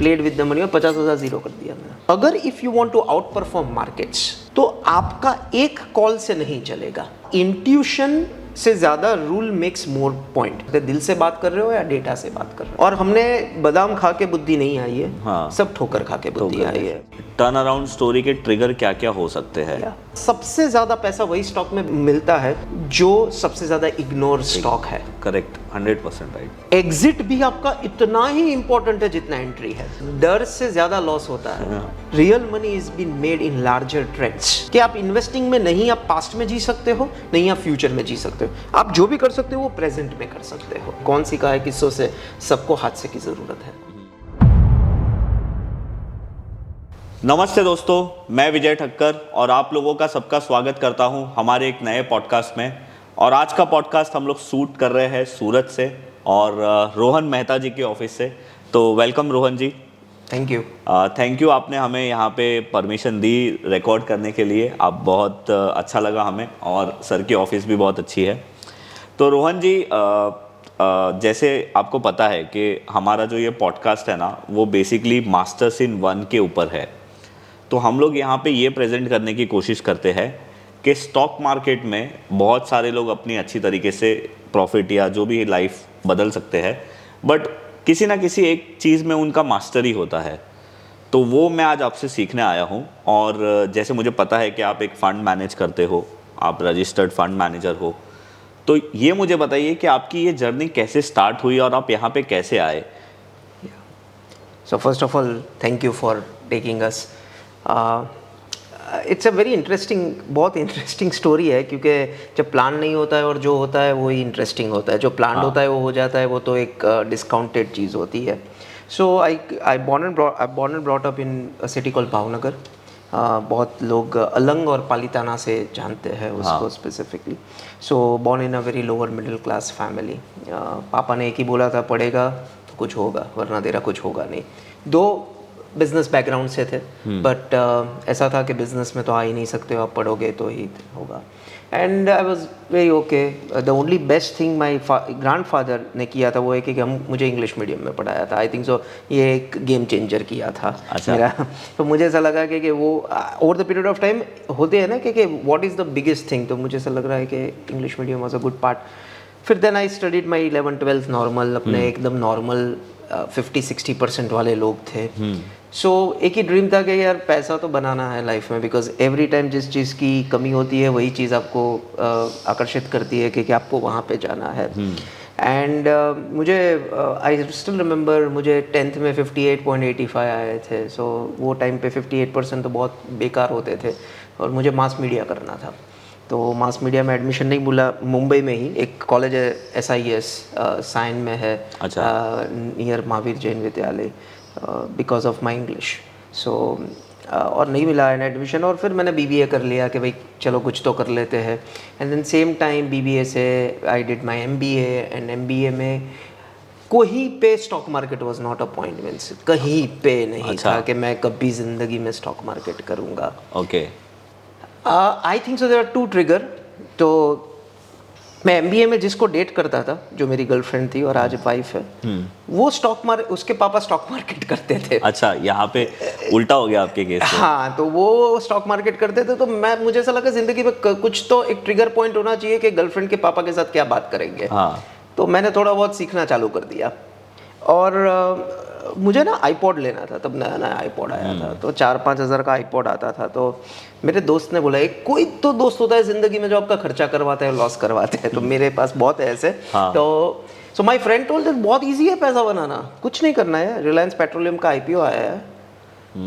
Played with the money और 50,000 zero कर दिया मैंने। अगर if you want to outperform markets तो आपका एक कॉल से नहीं चलेगा। इंट्यूशन से ज्यादा रूल मेक्स मोर पॉइंट। दिल से बात कर रहे हो या डेटा से बात कर रहे हो। और हमने बादाम खा के बुद्धि नहीं आई है, हाँ, सब ठोकर खा के बुद्धि आई है। टर्न अराउंड स्टोरी के ट्रिगर क्या क्या हो सकते हैं? सबसे ज्यादा पैसा वही स्टॉक में मिलता है जो सबसे ज्यादा इग्नोर स्टॉक है। Correct, 100% right. एग्जिट भी आपका इतना ही इंपॉर्टेंट है जितना एंट्री है। डर से ज्यादा लॉस होता है। Real money is been made in larger trends. कि आप इन्वेस्टिंग में नहीं आप पास्ट में जी सकते हो, नहीं आप फ्यूचर में जी सकते हो। आप जो भी कर सकते हो वो प्रेजेंट में कर सकते हो। कौन सिखा है किस्सों से, सबको हादसे की जरूरत है। नमस्ते दोस्तों, मैं विजय ठक्कर और आप लोगों का सबका स्वागत करता हूं हमारे एक नए पॉडकास्ट में। और आज का पॉडकास्ट हम लोग शूट कर रहे हैं सूरत से और रोहन मेहता जी के ऑफिस से। तो welcome Rohan ji. Thank you. Thank you, आपने हमें यहाँ पे परमिशन दी रिकॉर्ड करने के लिए। आप बहुत अच्छा लगा हमें और सर की ऑफिस भी बहुत अच्छी है। तो रोहन जी, जैसे आपको पता है कि हमारा जो ये पॉडकास्ट है ना वो बेसिकली मास्टर्स इन वन के ऊपर है। तो हम लोग यहाँ पे ये प्रेजेंट करने की कोशिश करते हैं कि स्टॉक मार्केट में बहुत सारे लोग अपनी अच्छी तरीके से प्रॉफिट या जो भी लाइफ बदल सकते हैं, बट किसी ना किसी एक चीज़ में उनका मास्टरी होता है। तो वो मैं आज आपसे सीखने आया हूँ। और जैसे मुझे पता है कि आप एक फ़ंड मैनेज करते हो, आप रजिस्टर्ड फंड मैनेजर हो, तो ये मुझे बताइए कि आपकी ये जर्नी कैसे स्टार्ट हुई और आप यहाँ पे कैसे आए? So first of all thank you for taking us. It's a very interesting, बहुत इंटरेस्टिंग स्टोरी है, क्योंकि जब प्लान नहीं होता है और जो होता है वो ही इंटरेस्टिंग होता है। जो प्लान होता है वो हो जाता है, वो तो एक डिस्काउंटेड चीज़ होती है। So I born and brought up in a city called Bhavnagar. बहुत लोग अलंग और पालिताना से जानते हैं उसको specifically. So born in a very lower middle class family. पापा ने एक ही बोला था, पढ़ेगा तो कुछ होगा वरना तेरा कुछ होगा नहीं। दो बिजनेस बैकग्राउंड से थे, बट ऐसा था कि बिजनेस में तो आ ही नहीं सकते हो, आप पढ़ोगे तो ही होगा। And I was very okay. The only best thing my grandfather ने किया था वो है कि मुझे इंग्लिश मीडियम में पढ़ाया था। आई थिंक सो ये एक गेम चेंजर किया था मेरा। तो मुझे ऐसा लगा कि वो over the period of time होते हैं ना कि what is the biggest thing, तो मुझे ऐसा लग रहा है कि English medium was a good part. फिर then I studied my 11th-12th normal, अपने एकदम नॉर्मल 50-60% वाले लोग थे। सो एक ही ड्रीम था कि यार पैसा तो बनाना है लाइफ में, बिकॉज एवरी टाइम जिस चीज़ की कमी होती है वही चीज़ आपको आकर्षित करती है कि आपको वहाँ पे जाना है। एंड मुझे आई स्टिल रिमेंबर, मुझे 10th में 58.85 आए थे। सो वो टाइम पे 58% तो बहुत बेकार होते थे और मुझे मास मीडिया करना था। तो मास मीडिया में एडमिशन नहीं मिला। मुंबई में ही एक कॉलेज है SIS साइन में है, नियर महावीर जैन विद्यालय, बिकॉज ऑफ माई इंग्लिश। सो और नहीं मिला एडमिशन, और फिर मैंने BBA कर लिया कि भाई चलो कुछ तो कर लेते हैं। And then same time BBA से I did my MBA, and MBA में कहीं पे stock market was not a point, means कहीं पे नहीं था कि मैं कभी ज़िंदगी में स्टॉक मार्केट करूँगा। Okay. I think so there are 2 trigger. तो मैं MBA में जिसको डेट करता था, जो मेरी गर्लफ्रेंड थी और आज वाइफ है, वो उसके पापा स्टॉक मार्केट करते थे। अच्छा, यहाँ पे उल्टा हो गया आपके केस में। हाँ, तो वो स्टॉक मार्केट करते थे। तो मुझे ऐसा लगा जिंदगी में कुछ तो एक ट्रिगर पॉइंट होना चाहिए कि गर्लफ्रेंड के पापा के साथ क्या बात करेंगे। तो मैंने थोड़ा बहुत सीखना चालू कर दिया। और मुझे ना आईपॉड लेना था, तब नया नया आईपॉड आया था, तो 4-5 हज़ार का आईपॉड आता था। तो मेरे दोस्त ने बोला, एक कोई तो दोस्त होता है ज़िंदगी में जो आपका खर्चा करवाता है, लॉस करवाते हैं। तो मेरे पास बहुत है ऐसे। तो सो माई फ्रेंड टोल्ड दैट बहुत ईजी है पैसा बनाना, कुछ नहीं करना है। रिलायंस पेट्रोलियम का IPO आया है,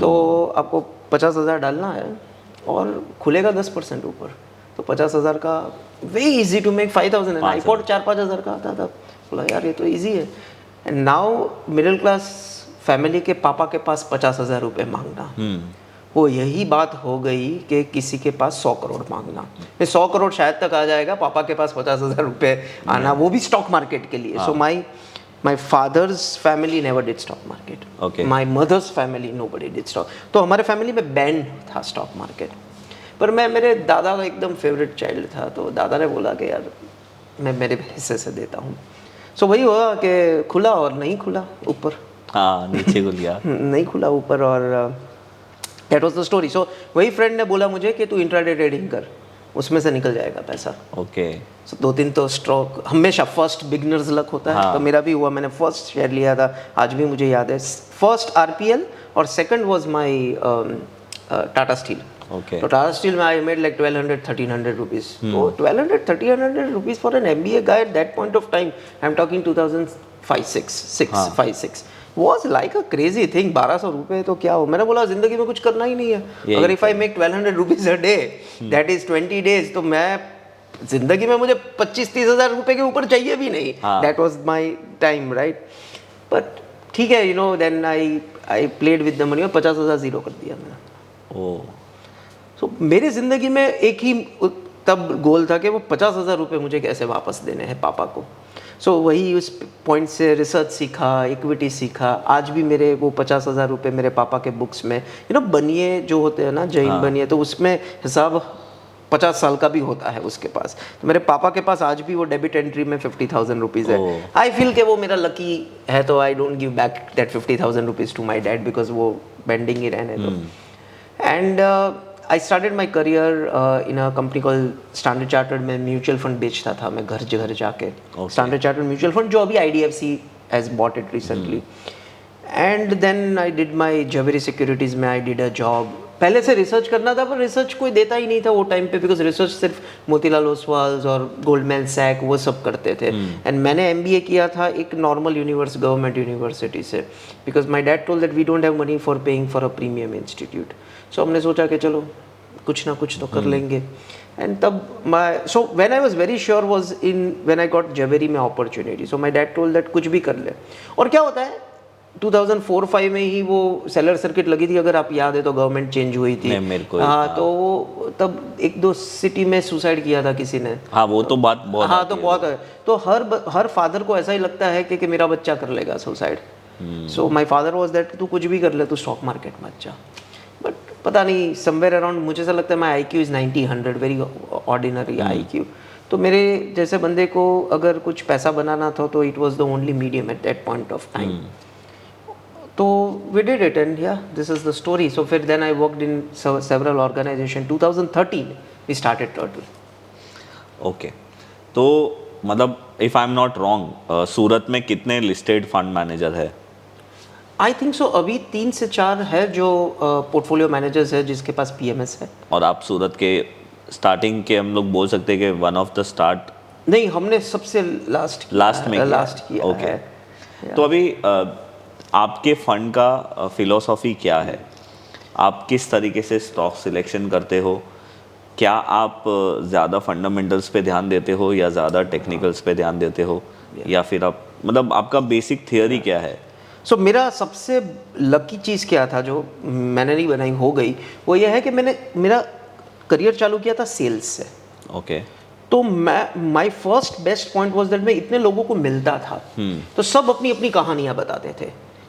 तो आपको 50,000 डालना है और खुलेगा 10% ऊपर। तो 50,000 का वेरी इजी टू मेक 5,000 है। आईपॉड 4-5 हज़ार का आता था। बोला यार ये तो ईजी है। And now middle class family के पापा के पास 50,000 रुपये मांगना, वो यही बात हो गई कि किसी के पास 100 करोड़ मांगना। 100 करोड़ शायद तक आ जाएगा, पापा के पास 50,000 रुपये आना, वो भी स्टॉक मार्केट के लिए। So my father's family never did stock market, my mother's family nobody did stock. तो हमारे फैमिली में बैन था स्टॉक मार्केट। पर मैं मेरे दादा का एकदम फेवरेट चाइल्ड था, तो दादा ने बोला कि यार मैं मेरे हिस्से से देता हूँ। सो वही हुआ कि खुला और नहीं खुला ऊपर। हाँ नीचे खुल गया। नहीं खुला ऊपर, और दैट वाज द स्टोरी। सो वही फ्रेंड ने बोला मुझे कि तू इंट्राडे ट्रेडिंग कर, उसमें से निकल जाएगा पैसा। ओके। सो 2-3 तो स्ट्रोक हमेशा फर्स्ट बिगनर्स लक होता है। हाँ। तो मेरा भी हुआ, मैंने फर्स्ट शेयर लिया था, आज भी मुझे याद है। फर्स्ट आरपीएल और second was my Tata steel. Okay. तो टाटा स्टील में आई मेड लाइक 1200-1300 रुपीज। तो 1200-1300 rupees for an MBA guy at that point of time, I am talking 2005-6 was like a crazy thing। 1200 रुपए तो क्या हो। मैंने बोला जिंदगी में कुछ करना ही नहीं है। अगर if I make 1200 rupees a day, that is 20 days, तो मैं जिंदगी में मुझे 25-30 हज़ार रुपए के ऊपर चाहिए भी नहीं। That was my time, right. But ठीक है, you know, then I played with the money और 50,000 जीरो कर दिया मैंने। ओ। सो मेरी ज़िंदगी में एक ही तब गोल था कि वो 50,000 रुपये मुझे कैसे वापस देने हैं पापा को। सो वही उस पॉइंट से रिसर्च सीखा, इक्विटी सीखा। आज भी मेरे वो 50,000 रुपये मेरे पापा के बुक्स में, यू नो, बनिए जो होते हैं ना, जैन बनिए, तो उसमें हिसाब 50 साल का भी होता है उसके पास। तो मेरे पापा के पास आज भी वो डेबिट एंट्री में 50,000 रुपीज़ है। आई फील कि वो मेरा लकी है, तो I don't give back that 50,000 rupees to my dad, because वो बेंडिंग ही रहने दो। And I started my career in a company call Standard Chartered में म्यूचुअल फंड बेचता था मैं घर घर जाके। स्टैंडर्ड चार्टर्ड म्यूचुअल फंड जो अभी IDFC has bought it recently. And then I did my Zaveri securities में आई डिड अ जॉब। पहले से रिसर्च करना था, पर रिसर्च कोई देता ही नहीं था वो टाइम पे, बिकॉज रिसर्च सिर्फ मोतीलाल ओसवाल और गोल्डमैन सैक वो सब करते थे। एंड मैंने MBA किया था एक नॉर्मल गवर्नमेंट यूनिवर्सिटी से, because my dad told that we don't have money for paying for a premium institute. So हमने सोचा कि चलो कुछ ना कुछ तो कर लेंगे। एंड तब so when I was very sure was in when I got Zaveri में opportunity. So my dad told that कुछ भी कर ले। और क्या होता है, 2004-5 में ही वो सेलर सर्किट लगी थी, अगर आप याद है तो, गवर्नमेंट चेंज हुई थी। मेरे को हाँ, तो वो तब 1-2 सिटी में सुसाइड किया था किसी ने। हाँ वो तो बात बहुत। हाँ तो बहुत है। तो हर फादर को ऐसा ही लगता है कि मेरा बच्चा कर लेगा suicide. So my father was that तू कुछ भी कर ले, तू स्टॉक मार्केट मत जा। बट पता नहीं, समवेयर अराउंड मुझे ऐसा लगता है my IQ is 90-100, very ordinary IQ। तो मेरे जैसे बंदे को अगर कुछ पैसा बनाना था तो it was the only medium at that point of time. तो वी डिड इट एंड या this is the story. So फिर then I worked in several organisation. 2013 we started Turtle. Okay. तो मतलब if I am not wrong, Surat में कितने listed fund manager है? आई think सो अभी 3 से 4 है जो पोर्टफोलियो मैनेजर्स है जिसके पास PMS है। और आप सूरत के स्टार्टिंग के, हम लोग बोल सकते हैं कि वन ऑफ द स्टार्ट? नहीं, हमने सबसे लास्ट किया ओके। है। तो अभी आपके फंड का फिलोसॉफी क्या है? आप किस तरीके से स्टॉक सिलेक्शन करते हो? क्या आप ज़्यादा फंडामेंटल्स पे ध्यान देते हो या ज़्यादा टेक्निकल्स पे ध्यान देते हो, या फिर आप, मतलब आपका बेसिक थियरी क्या है? सो मेरा सबसे लकी चीज़ क्या था जो मैंने नहीं बनाई, हो गई, वो ये है कि मैंने मेरा करियर चालू किया था सेल्स से। ओके। तो my first best point was that मैं इतने लोगों को मिलता था, तो सब अपनी अपनी कहानियाँ बताते थे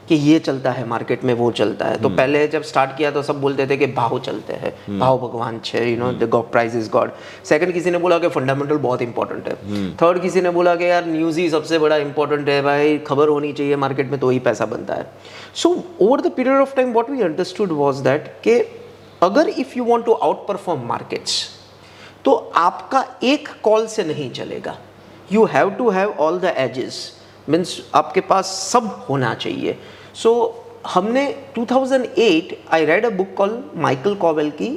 कि ये चलता है मार्केट में, वो चलता है। तो पहले जब स्टार्ट किया तो सब बोलते थे कि भाव चलते हैं, भाव भगवान छे, you know, the price is God. Second किसी ने बोला कि फंडामेंटल बहुत इंपॉर्टेंट है। थर्ड किसी ने बोला कि यार न्यूज़ ही सबसे बड़ा इंपॉर्टेंट है भाई, खबर होनी चाहिए मार्केट में तो ही पैसा बनता है। So over the period of time what we understood was that कि अगर if you want to outperform markets, तो आपका एक कॉल से नहीं चलेगा। You have to have all the edges, means आपके पास सब होना चाहिए। सो हमने 2008 I read a book call Michael Covel की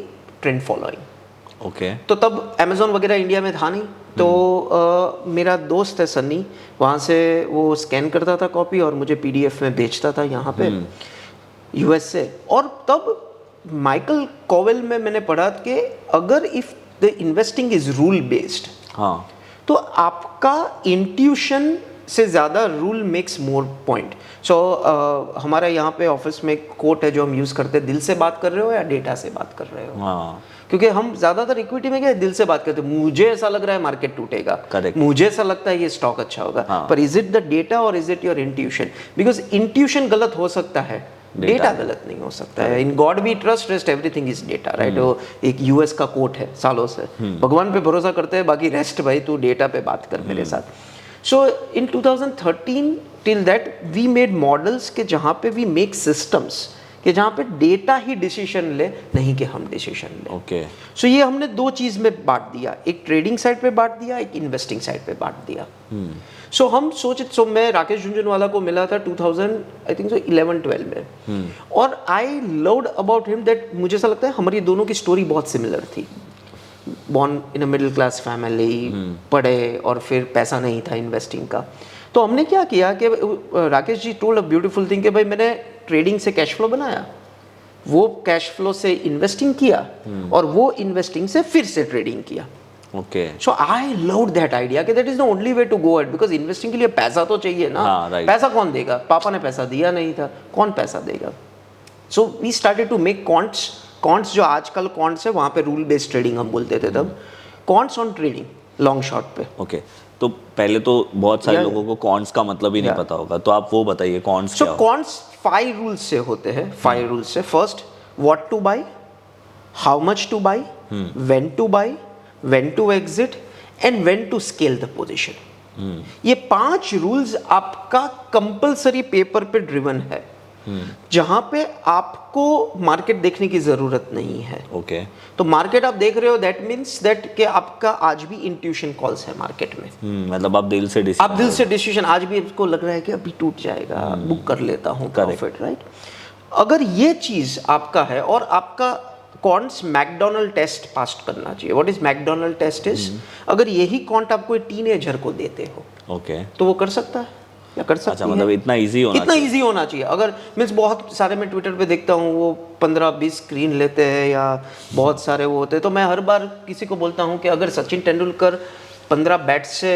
ट्रेंड फॉलोइंग। ओके। तो तब अमेजोन वगैरह इंडिया में था नहीं, तो मेरा दोस्त है सन्नी, वहाँ से वो स्कैन करता था कॉपी और मुझे PDF में बेचता था यहाँ पे US से। और तब माइकल कॉवेल में मैंने पढ़ा कि अगर if the investing is rule based, हाँ, तो आपका इंट्यूशन से ज़्यादा रूल मेक्स मोर पॉइंट। सो हमारा यहाँ पे ऑफिस में एक कोट है जो हम यूज़ करते हैं, दिल से बात कर रहे हो या डेटा से बात कर रहे हो। हाँ, क्योंकि हम ज़्यादातर इक्विटी में क्या दिल से बात करते हैं, मुझे ऐसा लग रहा है मार्केट टूटेगा, Correct. मुझे ऐसा लगता है ये स्टॉक अच्छा होगा, हाँ. पर इज इट द डेटा और is it your intuition? Because intuition गलत हो सकता है, डेटा गलत नहीं हो सकता है। In God we trust, rest everything is data, right. वो एक US का कोट है सालों से, भगवान पे भरोसा करते हैं, बाकी रेस्ट भाई तू डेटा पे बात कर मेरे साथ। So in 2013 till that we made models के जहाँ पे वी मेक सिस्टम्स कि जहाँ पे डेटा ही डिसीजन ले, नहीं कि हम डिसीजन ले। ओके सो ये हमने दो चीज़ में बांट दिया, एक ट्रेडिंग साइड पे बांट दिया, एक इन्वेस्टिंग साइड पे बांट दिया। सो हम सो मैं राकेश झुंझुनवाला को मिला था 2000 आई थिंक सो 11-12 में, और I loved about him that मुझे ऐसा लगता है हमारी दोनों की स्टोरी बहुत सिमिलर थी। Born in a middle class family, पढ़े और फिर पैसा नहीं था इन्वेस्टिंग का। तो हमने क्या किया कि Rakesh ji told a beautiful thing कि भाई मैंने ट्रेडिंग से कैश फ्लो बनाया, वो कैश फ्लो से इन्वेस्टिंग किया, और वो इन्वेस्टिंग से फिर से ट्रेडिंग किया। Okay so I loved that idea कि that is the only way to go at, because investing के लिए पैसा तो चाहिए ना। हाँ, right. पैसा कौन देगा? पापा ने पैसा दिया नहीं था, कौन पैसा देगा? So we started to make quants जो आजकल कॉन्ट्स है, वहाँ पे रूल बेस्ड ट्रेडिंग हम बोलते थे तब, counts on trading long short पे। ओके तो पहले तो बहुत सारे Yeah, लोगों को कॉन्ट्स का मतलब ही नहीं पता होगा, तो आप वो बताइए कॉन्ट्स सो क्या हो? कॉन्ट्स 5 रूल्स से होते हैं, 5 रूल्स से। First, what to buy, how much to buy, when to buy, when to exit and when to scale the position. ये 5 रूल्स आपका कंपलसरी पेपर पे ड्रिवन है, जहां पे आपको मार्केट देखने की जरूरत नहीं है। ओके तो मार्केट आप देख रहे हो, दैट मीन्स दैट कि आपका आज भी इंट्यूशन कॉल्स है मार्केट में। मतलब आप दिल से आप दिल से डिसीजन, आज भी आपको लग रहा है कि अभी टूट जाएगा, बुक कर लेता हूँ प्रॉफिट, राइट? अगर ये चीज आपका है और आपका कॉन्ट्स मैकडोनल्ड टेस्ट पास करना चाहिए। What is McDonald test is, अगर यही कॉन्ट आप कोई टीनेजर को देते हो, ओके तो वो कर सकता है या कर सकती अच्छा, है? मतलब इतना इजी होना इतना इजी होना चाहिए। अगर मीन्स बहुत सारे मैं ट्विटर पे देखता हूँ वो 15-20 स्क्रीन लेते हैं या बहुत सारे वो होते हैं, तो मैं हर बार किसी को बोलता हूँ कि अगर सचिन तेंदुलकर 15 बैट से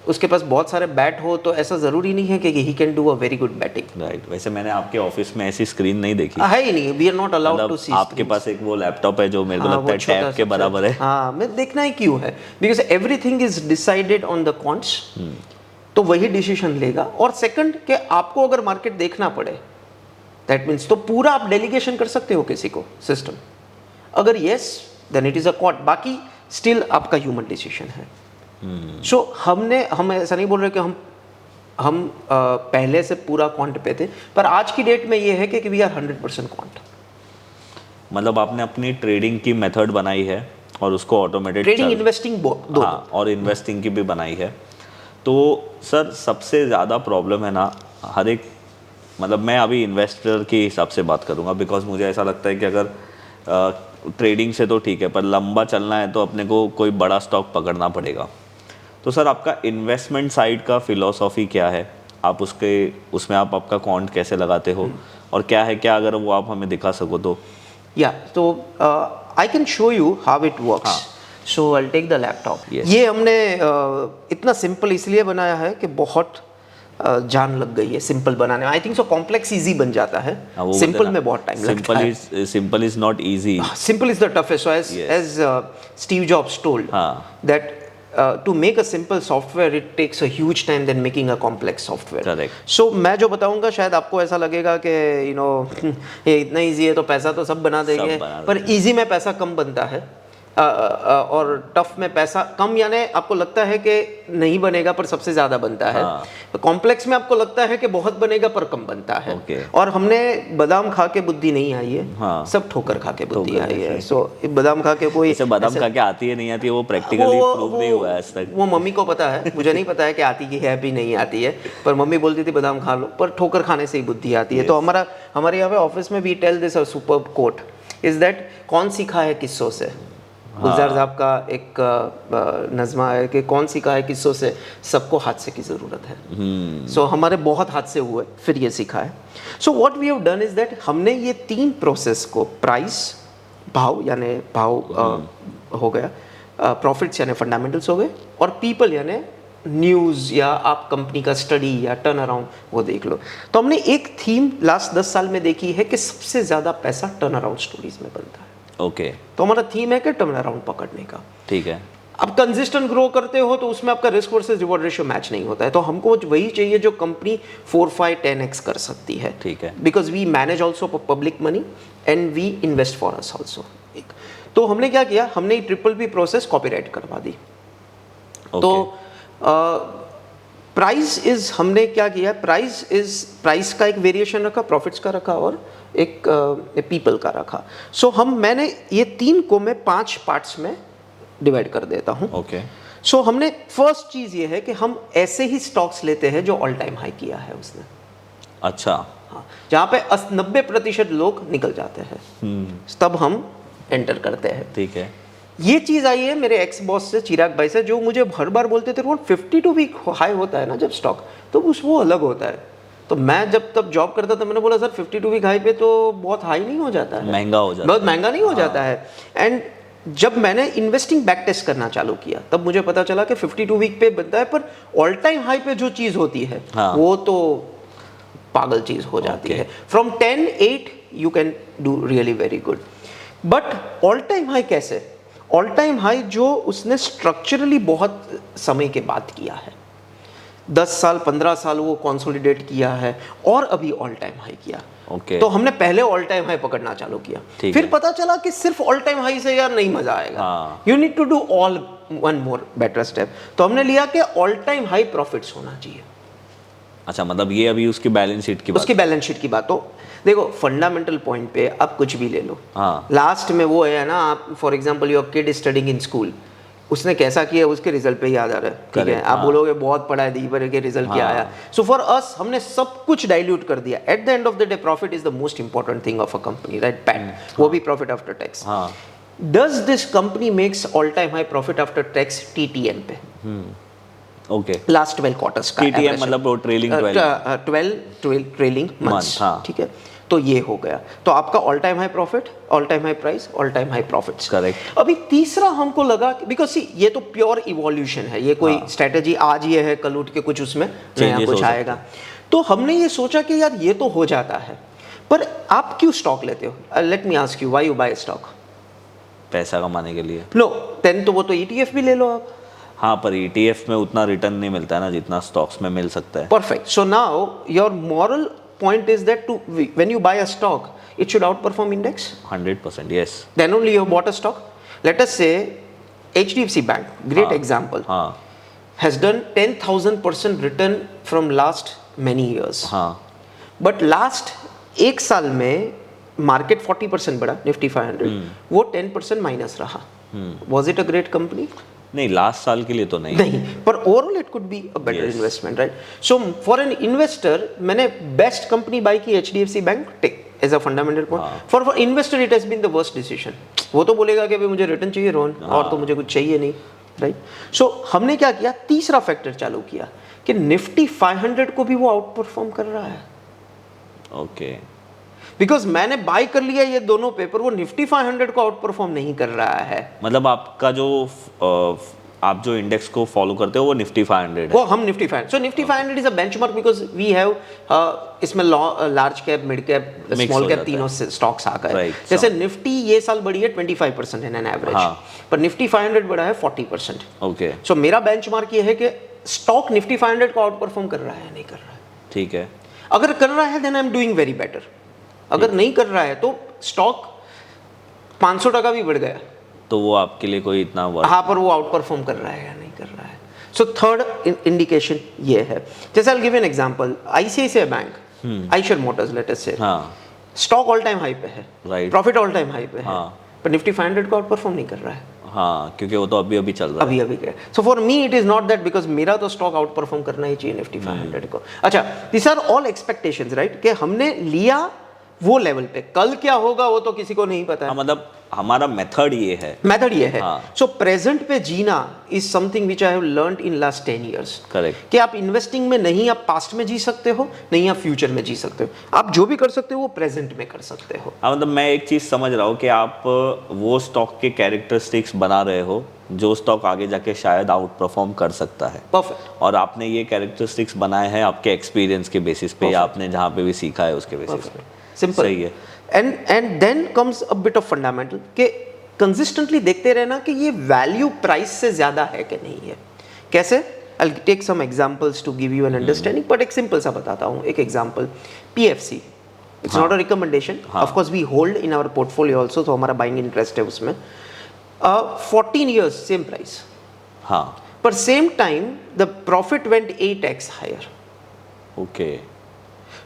उसके पास बहुत सारे बैट हो, तो ऐसा ज़रूरी नहीं है कि he can do a very good batting. Right. वैसे मैंने आपके ऑफिस में ऐसी स्क्रीन नहीं देखी, है ही नहीं, we are not allowed to मतलब सी। आपके पास एक वो लैपटॉप है जो मेरे को लगता है टैब के बराबर है। हाँ, मैं देखना ही क्यों है, because everything is decided on the counts, तो वही डिसीजन लेगा। और सेकंड कि आपको अगर मार्केट देखना पड़े, दैट मीन्स तो पूरा आप डेलीगेशन कर सकते हो किसी को सिस्टम, अगर yes then it is a quant, बाकी स्टिल आपका ह्यूमन डिसीजन है। सो हम ऐसा नहीं बोल रहे कि हम पहले से पूरा कॉन्ट पे थे, पर आज की डेट में ये है कि वी आर 100% कॉन्ट। मतलब आपने अपनी ट्रेडिंग की मेथड बनाई है और उसको ऑटोमेटेड ट्रेडिंग इन्वेस्टिंग दो, हाँ, और इन्वेस्टिंग की भी बनाई है। तो सर सबसे ज़्यादा प्रॉब्लम है ना हर एक, मतलब मैं अभी इन्वेस्टर के हिसाब से बात करूँगा, बिकॉज मुझे ऐसा लगता है कि अगर ट्रेडिंग से तो ठीक है, पर लंबा चलना है तो अपने को कोई बड़ा स्टॉक पकड़ना पड़ेगा। तो सर आपका इन्वेस्टमेंट साइड का फिलॉसफी क्या है? आप उसमें आप आपका कॉन्ट कैसे लगाते हो और क्या है, क्या अगर वो आप हमें दिखा सको तो? या तो I can show you how it works. So I take the laptop. ये हमने इतना सिंपल इसलिए बनाया है कि बहुत जान लग गई है सिंपल बनाने में। I think so complex easy बन जाता है, सिंपल में बहुत टाइम लगता है। Simple is not easy, simple is the toughest. As Steve Jobs told that to make a simple software it takes a huge time than making a complex software. Correct. So मैं जो बताऊंगा शायद आपको ऐसा लगेगा कि you know ये इतना इजी है तो पैसा तो सब बना देंगे, पर इजी में पैसा कम बनता है और टफ में पैसा कम, यानी आपको लगता है कि नहीं बनेगा पर सबसे ज़्यादा बनता है। कॉम्प्लेक्स में आपको लगता है कि बहुत बनेगा पर कम बनता है। और हमने बादाम खा के बुद्धि नहीं आई है, सब ठोकर खा के बुद्धि आई है। सो बादाम खा के कोई बादाम खा के आती है नहीं आती है वो प्रैक्टिकली प्रूव नहीं हुआ है आज तक। वो मम्मी को पता है, मुझे नहीं पता है कि आती की है भी नहीं आती है, पर मम्मी बोलती थी बादाम खा लो, पर ठोकर खाने से ही बुद्धि आती है। तो हमारे यहाँ पे ऑफिस में we tell this superb quote is that कौन सीखा है किस्सों से। गुलजार साहब का एक नज़्मा है कि कौन सीखा है किस्सों से, सबको हादसे की ज़रूरत है। सो हमारे बहुत हादसे हुए फिर ये सीखा है। So what we have done is that हमने ये 3 प्रोसेस को, प्राइस भाव यानी भाव हो गया, प्रॉफिट्स यानी फंडामेंटल्स हो गए, और पीपल यानी न्यूज़ या आप कंपनी का स्टडी या टर्न अराउंड वो देख लो। तो हमने एक थीम लास्ट 10 साल में देखी है कि सबसे ज़्यादा पैसा टर्न अराउंड स्टोरीज में बनता है। ओके तो हमारा थीम है कि टर्न अराउंड पकड़ने का। ठीक है। अब कंसिस्टेंट ग्रो करते हो तो उसमें आपका risk versus reward ratio match नहीं होता है, तो हमको वही चाहिए जो कंपनी 4-5-10x कर सकती है। ठीक है। Because we manage also public money and we invest for us also. तो हमने क्या किया, हमने ट्रिपल पी प्रोसेस कॉपीराइट करवा दी। तो प्राइस इज, हमने क्या किया, प्राइस का एक वेरिएशन रखा, प्रॉफिट्स का रखा और एक पीपल का रखा. सो मैंने ये 3 को मैं 5 पार्ट्स में डिवाइड कर देता हूँ. ओके. सो हमने फर्स्ट चीज ये है कि हम ऐसे ही स्टॉक्स लेते हैं जो ऑल टाइम हाई किया है उसने. अच्छा. हाँ, जहाँ पे 90% लोग निकल जाते हैं, तब हम एंटर करते हैं. ठीक है. ये चीज आई है मेरे एक्स बॉस से, चिराग भाई से, जो मुझे हर बार बोलते थे वो 52 वीक हाई होता है ना जब स्टॉक, तो वो अलग होता है. तो मैं जब तब जॉब करता था, मैंने बोला सर 52 वीक हाई पे तो बहुत हाई नहीं हो जाता है, महंगा हो जाता है, बहुत महंगा नहीं हो जाता है. एंड जब मैंने इन्वेस्टिंग बैक टेस्ट करना चालू किया तब मुझे पता चला कि 52 वीक पे बनता है, पर ऑल टाइम हाई पे जो चीज होती है वो तो पागल चीज हो जाती है. From 10-8 you can do really very good. But all time high कैसे? ऑल टाइम हाई जो उसने स्ट्रक्चरली बहुत समय के बाद किया है, 10 साल 15 साल वो कंसोलिडेट किया है और अभी ऑल टाइम हाई किया. ओके. तो हमने पहले ऑल टाइम हाई पकड़ना चालू किया, फिर पता चला कि सिर्फ ऑल टाइम हाई से यार नहीं मजा आएगा, you need to do all one more better step. तो हमने लिया कि ऑल टाइम हाई प्रॉफिट्स होना चाहिए. अच्छा, मतलब ये अभी उसकी बैलेंस शीट की बात, उसकी बैलेंस शीट की बात. तो देखो फंडामेंटल पॉइंट पे आप कुछ भी ले लो, हाँ, लास्ट में वो है ना, आप for example your kid studying in school, उसने कैसा किया उसके रिजल्ट पे याद आ रहा है. ठीक है, आप बोलोगे बहुत पढ़ा है दी पर के रिजल्ट क्या आया. सो फॉर अस हमने सब कुछ डाइल्यूट कर दिया. Eight the end of the day profit is the most important thing of a company, right? PAT, वो भी profit after tax. Does this company makes all time high profit after tax TTM पे? Okay. Last 12 quarters का TTM मतलब वो trailing 12 trailing months. ठीक है, तो ये हो गया. तो आपका all time high profit, all time high price, all time high profits. Correct. अभी तीसरा हमको लगा, बिकॉज सी ये तो प्योर इवोल्यूशन है, ये कोई स्ट्रेटेजी आज ये है कल उठ के कुछ उसमें नया कुछ आएगा. तो हमने ये सोचा कि यार ये तो हो जाता है, पर आप क्यों स्टॉक लेते हो? Let me ask you, why you buy stock? पैसा कमाने के लिए. नो देन तो वो तो ETF भी ले लो आप. हाँ, पर ETF में उतना रिटर्न नहीं मिलता है ना जितना स्टॉक्स में मिल सकता है. Perfect. So now your moral point is that when you buy a stock, it should outperform index. 100%, yes. Then only you have bought a stock. Let us say HDFC Bank, great example, has done 10,000% return from last many years. But last एक साल में market 40% बढ़ा, Nifty 500, वो 10% minus रहा. Was it a great company? नहीं, last साल के लिए तो नहीं. पर overall it could be a better investment, right? So for an investor मैंने बेस्ट कंपनी बाय की HDFC bank as a fundamental point. For investor it has been the worst decision. वो तो बोलेगा कि भाई मुझे रिटर्न चाहिए रोहन, और तो मुझे कुछ चाहिए नहीं, राइट? सो हमने क्या किया, तीसरा फैक्टर चालू किया कि निफ्टी 500 को भी वो आउट परफॉर्म कर रहा है. ओके. बिकॉज मैंने बाय कर लिया ये दोनों पेपर, वो निफ्टी 500 को आउट परफॉर्म नहीं कर रहा है. मतलब आपका जो आप जो इंडेक्स को फॉलो करते हो वो निफ्टी 500 है. वो हम Nifty 500. So Nifty 500 is a benchmark because we have इसमें large cap, mid cap, small cap तीनों स्टॉक्स आ गए. जैसे निफ्टी ये साल बढ़ी है 25% इन एन एवरेज, पर निफ्टी 500 बढ़ा है 40%. ओके. सो मेरा बेंचमार्क ये है कि स्टॉक निफ्टी 500 को आउट परफॉर्म कर रहा है, नहीं कर रहा है. ठीक है. अगर कर रहा है then I am doing very better. अगर नहीं कर रहा है तो स्टॉक 500% भी बढ़ गया तो वो आपके लिए कोई इतना वर्थ, हाँ, पर वो आउट परफॉर्म कर रहा है या नहीं कर रहा है. सो थर्ड इंडिकेशन ये है. जैसे आई will give an example, ICICI bank, Eicher Motors, let us से, स्टॉक ऑल टाइम हाई पे है, right, profit all time high पे है, पर निफ्टी 500 को आउट परफॉर्म नहीं कर रहा है. हाँ, क्योंकि वो तो अभी चल रहा है, अभी गया. So for me it is not that, because मेरा तो स्टॉक आउट परफॉर्म करना ही चाहिए निफ्टी 500 को. अच्छा, this are all expectations, right? कि हमने लिया वो लेवल पे, कल क्या होगा वो तो किसी को नहीं पता है. मतलब हमारा मेथड ये है. सो प्रेजेंट पे जीना is something which I have learned in last 10 years. Correct. कि आप इन्वेस्टिंग में नहीं आप पास्ट में जी सकते हो, नहीं आप फ्यूचर में जी सकते हो. आप जो भी कर सकते हो वो प्रेजेंट में कर सकते हो. मतलब मैं एक चीज समझ रहा हूँ कि आप वो स्टॉक के कैरेक्टरिस्टिक्स बना रहे हो जो स्टॉक आगे जाके शायद आउट परफॉर्म कर सकता है. परफेक्ट. और आपने ये कैरेक्टरिस्टिक्स बनाए हैं आपके एक्सपीरियंस के बेसिस पे, या आपने जहाँ पे भी सीखा है उसके बेसिस पे. सिंपल. सही है. And then comes a bit of fundamental कि कंसिस्टेंटली देखते रहना कि ये वैल्यू प्राइस से ज्यादा है कि नहीं है. कैसे? I will take some examples to give you an understanding, but एक सिंपल सा बताता हूँ. एक example, PFC, it's not a recommendation, of course we hold in our portfolio also, तो हमारा बाइंग इंटरेस्ट है उसमें. 14 इयर्स सेम प्राइस. हाँ. पर same time the profit went 8x higher. Okay,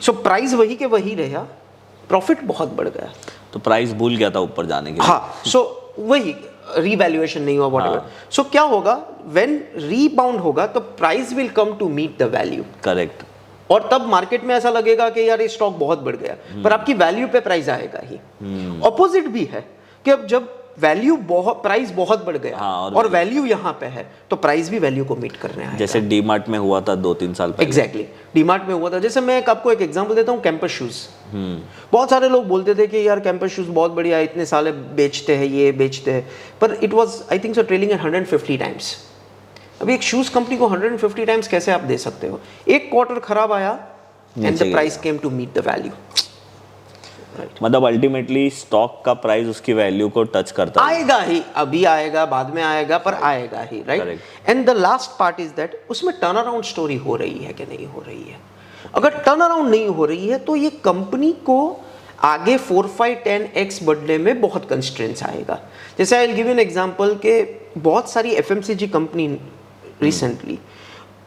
so price वही के वही रहा, प्रॉफिट बहुत बढ़ गया। तो प्राइस भूल गया था ऊपर जाने के लिए। हाँ, सो वही रीवैल्यूएशन नहीं हुआ व्हाटएवर। सो क्या होगा, व्हेन रीबाउंड होगा तो price will come to meet the value. Correct. और तब मार्केट में ऐसा लगेगा कि यार ये स्टॉक बहुत बढ़ गया, पर आपकी वैल्यू पे प्राइस आएगा ही। ऑपोजिट भी है कि अब जब वैल्यू बहुत, प्राइस बहुत बढ़ गया हाँ, और वैल्यू यहाँ पे है तो प्राइस भी वैल्यू को मीट करने आएगा। जैसे डीमार्ट में हुआ था 2-3 साल पहले। एग्जैक्टली, डीमार्ट में हुआ था। जैसे मैं आपको एक एग्जांपल देता हूँ, कैंपस शूज। बहुत सारे लोग बोलते थे कि यार कैंपस शूज बहुत बढ़िया, इतने साले बेचते हैं, ये बेचते हैं, पर it was I think so trailing at 150 times. अभी एक शूज कंपनी को 150 टाइम्स कैसे आप दे सकते हो? एक क्वार्टर खराब आया and the price came to meet the value. मतलब अल्टीमेटली स्टॉक का प्राइस उसकी वैल्यू को टच करता है। आएगा ही, अभी आएगा, बाद में आएगा, पर आएगा ही, right? And the last part is that उसमें टर्न अराउंड स्टोरी हो रही है कि नहीं हो रही है। अगर टर्न अराउंड नहीं हो रही है तो ये कंपनी को आगे 4, 5, 10x बढ़ने में बहुत कंस्ट्रेंट्स आएगा। जैसे आई will give you an example के बहुत सारी FMCG कंपनी रिसेंटली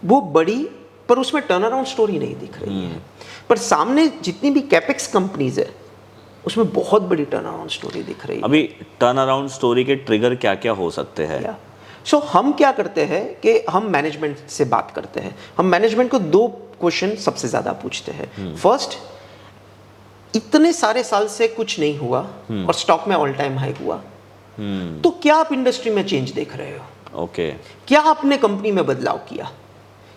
वो बड़ी, पर उसमें टर्न अराउंड स्टोरी नहीं दिख रही है। पर सामने जितनी भी कैपेक्स कंपनीज है उसमें बहुत बड़ी टर्न अराउंड स्टोरी दिख रही है। अभी टर्न अराउंड स्टोरी के ट्रिगर क्या क्या हो सकते हैं? सो हम क्या करते हैं कि हम मैनेजमेंट से बात करते हैं। हम मैनेजमेंट को 2 क्वेश्चन सबसे ज्यादा पूछते हैं। फर्स्ट, इतने सारे साल से कुछ नहीं हुआ और स्टॉक में ऑल टाइम हाई हुआ, तो क्या आप इंडस्ट्री में चेंज देख रहे हो? ओके। क्या आपने कंपनी में बदलाव किया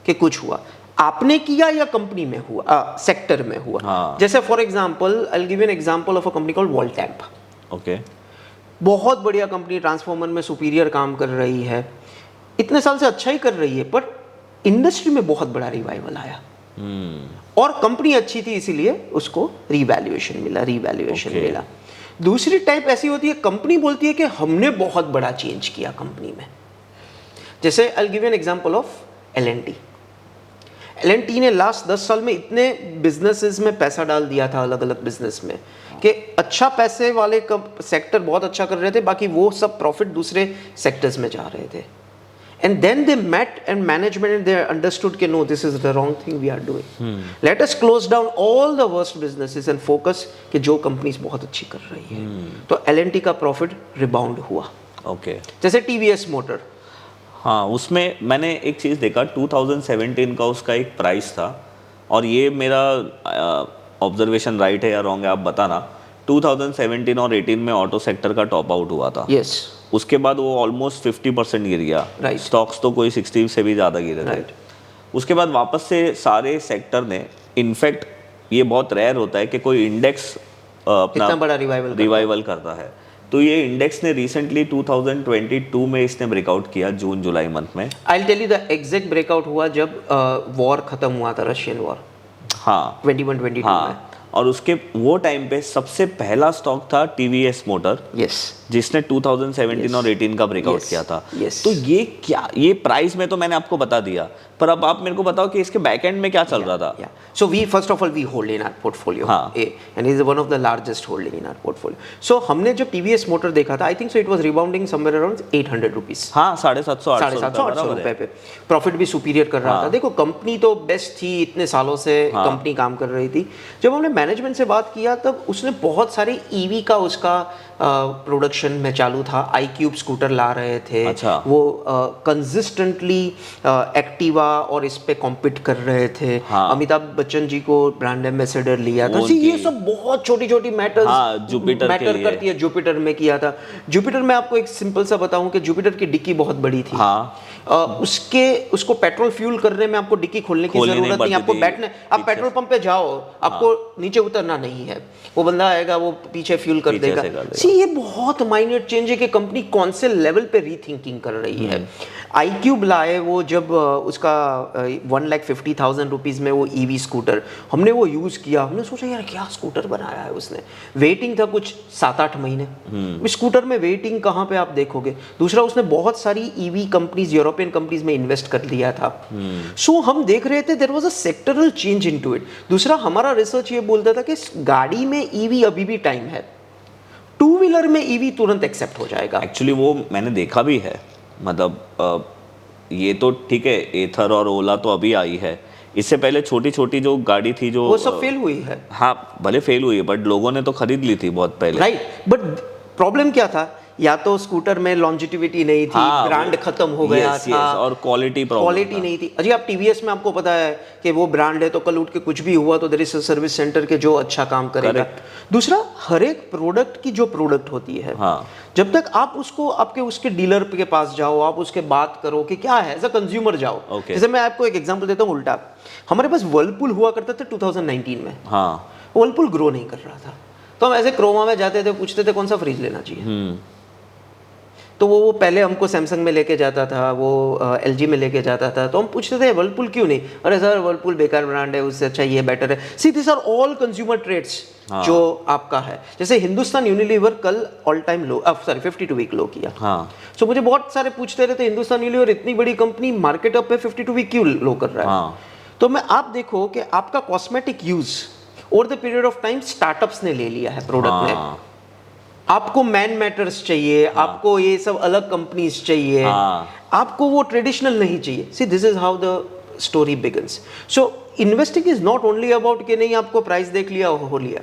कि कुछ हुआ? आपने किया या कंपनी में हुआ, सेक्टर में हुआ? हाँ। जैसे for example I will give an example of a company called Voltamp. Okay. बहुत बढ़िया कंपनी, ट्रांसफॉर्मर में सुपीरियर काम कर रही है, इतने साल से अच्छा ही कर रही है, पर इंडस्ट्री में बहुत बड़ा रिवाइवल आया और कंपनी अच्छी थी इसीलिए उसको रीवैल्यूएशन मिला। दूसरी टाइप ऐसी होती है, कंपनी बोलती है कि हमने बहुत बड़ा चेंज किया कंपनी में। जैसे आई will give an example of L&T। L&T ने लास्ट 10 साल में इतने बिजनेसेस में पैसा डाल दिया था, अलग अलग बिजनेस में, कि अच्छा पैसे वाले सेक्टर बहुत अच्छा कर रहे थे, बाकी वो सब प्रॉफिट दूसरे सेक्टर्स में जा रहे थे। And then they met and management and they understood कि no, this is the wrong thing we are doing, let us close down all the worst businesses and focus कि जो कंपनीज बहुत अच्छी कर रही है। तो L&T का प्रॉफिट रिबाउंड हुआ। ओके। जैसे TVS मोटर, हाँ, उसमें मैंने एक चीज़ देखा, 2017 का उसका एक प्राइस था, और ये मेरा ऑब्जर्वेशन राइट है या रॉन्ग है आप बताना, 2017 और 18 में ऑटो सेक्टर का टॉप आउट हुआ था। यस। उसके बाद वो ऑलमोस्ट 50% गिर गया। Right. स्टॉक्स तो कोई 60 से भी ज़्यादा गिरे थे। Right. उसके बाद वापस से सारे सेक्टर ने, इनफैक्ट ये बहुत रेयर होता है कि कोई इंडेक्स अपना इतना बड़ा रिवाइवल करता है, तो ये इंडेक्स ने रिसेंटली 2022 में इसने ब्रेकआउट किया, जून जुलाई मंथ में। I will tell you the exact breakout हुआ जब वॉर खत्म हुआ था, रशियन वॉर। हाँ 21-22 में। और उसके वो टाइम पे सबसे पहला स्टॉक था TVS मोटर, यस, जिसने 2017 और 18 का ब्रेकआउट किया था। yes. तो ये क्या, ये प्राइस में तो मैंने आपको बता दिया, पर अब आप मेरे को बताओ कि इसके बैक एंड में क्या चल रहा था। So we first of all we hold in our portfolio, हाँ. and is one of the largest holding in our portfolio. So हमने जब TVS मोटर देखा था, I think so it was rebounding somewhere around 800 rupees. हाँ, 750-800 रुपए पे profit भी superior कर रहा था। देखो कंपनी तो बेस्ट थी, इतने सालों से कंपनी काम कर रही थी। जब हमने मैनेजमेंट से बात किया तब उसने बहुत सारे EV का उसका प्रोडक्शन में चालू था, iQube स्कूटर ला रहे थे। अच्छा। वो कंसिस्टेंटली एक्टिवा और इस पे कॉम्पिट कर रहे थे। अमिताभ बच्चन जी को ब्रांड एम्बेसडर लिया था। ये सब बहुत छोटी छोटी मैटर्स जुपिटर मैटर करती है। जुपिटर में किया था। जुपिटर में आपको एक सिंपल सा बताऊं कि जुपिटर की डिक्की बहुत बड़ी थी। उसको पेट्रोल फ्यूल करने में आपको डिक्की खोलने की जरूरत नहीं, आपको बैठने, आप पेट्रोल पंप पे जाओ, आपको नीचे उतरना नहीं है, वो बंदा आएगा वो पीछे फ्यूल कर देगा। ये बहुत माइनर चेंज है कि कंपनी कौन से लेवल पे रीथिंकिंग कर रही है। iQube लाए वो जब उसका 1,50,000 रुपीज में वो EV स्कूटर, हमने वो यूज किया, हमने सोचा यार क्या स्कूटर बनाया है उसने। वेटिंग था कुछ 7-8 महीने। स्कूटर में वेटिंग कहाँ पे आप देखोगे। दूसरा उसने बहुत सारी EV कंपनीज, यूरोपियन कंपनीज में इन्वेस्ट कर लिया था। सो हम देख रहे थे there was a sectoral change into it. दूसरा हमारा रिसर्च ये बोलता था कि गाड़ी में EV अभी भी टाइम है, टू व्हीलर में EV तुरंत एक्सेप्ट हो जाएगा। एक्चुअली वो मैंने देखा भी है, मतलब ये तो ठीक है, एथर और ओला तो अभी आई है, इससे पहले छोटी छोटी जो गाड़ी थी जो वो सब फेल हुई है, हाँ भले फेल हुई है बट लोगों ने तो खरीद ली थी बहुत पहले। राइट। बट प्रॉब्लम क्या था, या तो स्कूटर में लॉन्जिटिविटी नहीं थी, हाँ, ब्रांड खत्म हो गया था, और क्वालिटी क्वालिटी नहीं थी। अजी आप टीवीएस में आपको पता है कि वो ब्रांड है, तो कल उठ के कुछ भी हुआ तो देयर इज सर्विस सेंटर के जो अच्छा काम करेगा। दूसरा, हर एक प्रोडक्ट की जो प्रोडक्ट होती है, हाँ, जब तक आप उसको आपके उसके डीलर के पास जाओ, आप उसके बात करो कि क्या है, एज अ कंज्यूमर जाओ। जैसे मैं आपको एक एग्जांपल देता हूँ उल्टा, हमारे पास वर्लपूल हुआ करता था 2019 में, हाँ, वर्लपूल ग्रो नहीं कर रहा था, तो हम ऐसे क्रोमा में जाते थे, पूछते थे कौन सा फ्रिज लेना चाहिए, तो वो पहले हमको सैमसंग में लेके जाता था, वो एलजी में लेके जाता था, तो हम पूछते थे वर्लपूल क्यों नहीं, अरे सर वर्लपूल बेकार ब्रांड है, उससे अच्छा ये बेटर है। See this are all consumer trades जो आपका है। जैसे हिंदुस्तान यूनिलीवर कल all time low, sorry 52 week low किया। हाँ, सो मुझे बहुत सारे पूछते रहते हिंदुस्तान यूनिलीवर इतनी बड़ी कंपनी मार्केट अप पे 52 वीक क्यों लो कर रहा है। हाँ, तो मैं आप देखो कि आपका cosmetic use over the period of time startups ने ले लिया है प्रोडक्ट में। आपको मैन मैटर्स चाहिए, आपको ये सब अलग कंपनीज चाहिए, आपको वो ट्रेडिशनल नहीं चाहिए। See this is how the story begins. So investing is not only about कि नहीं आपको प्राइस देख लिया हो लिया,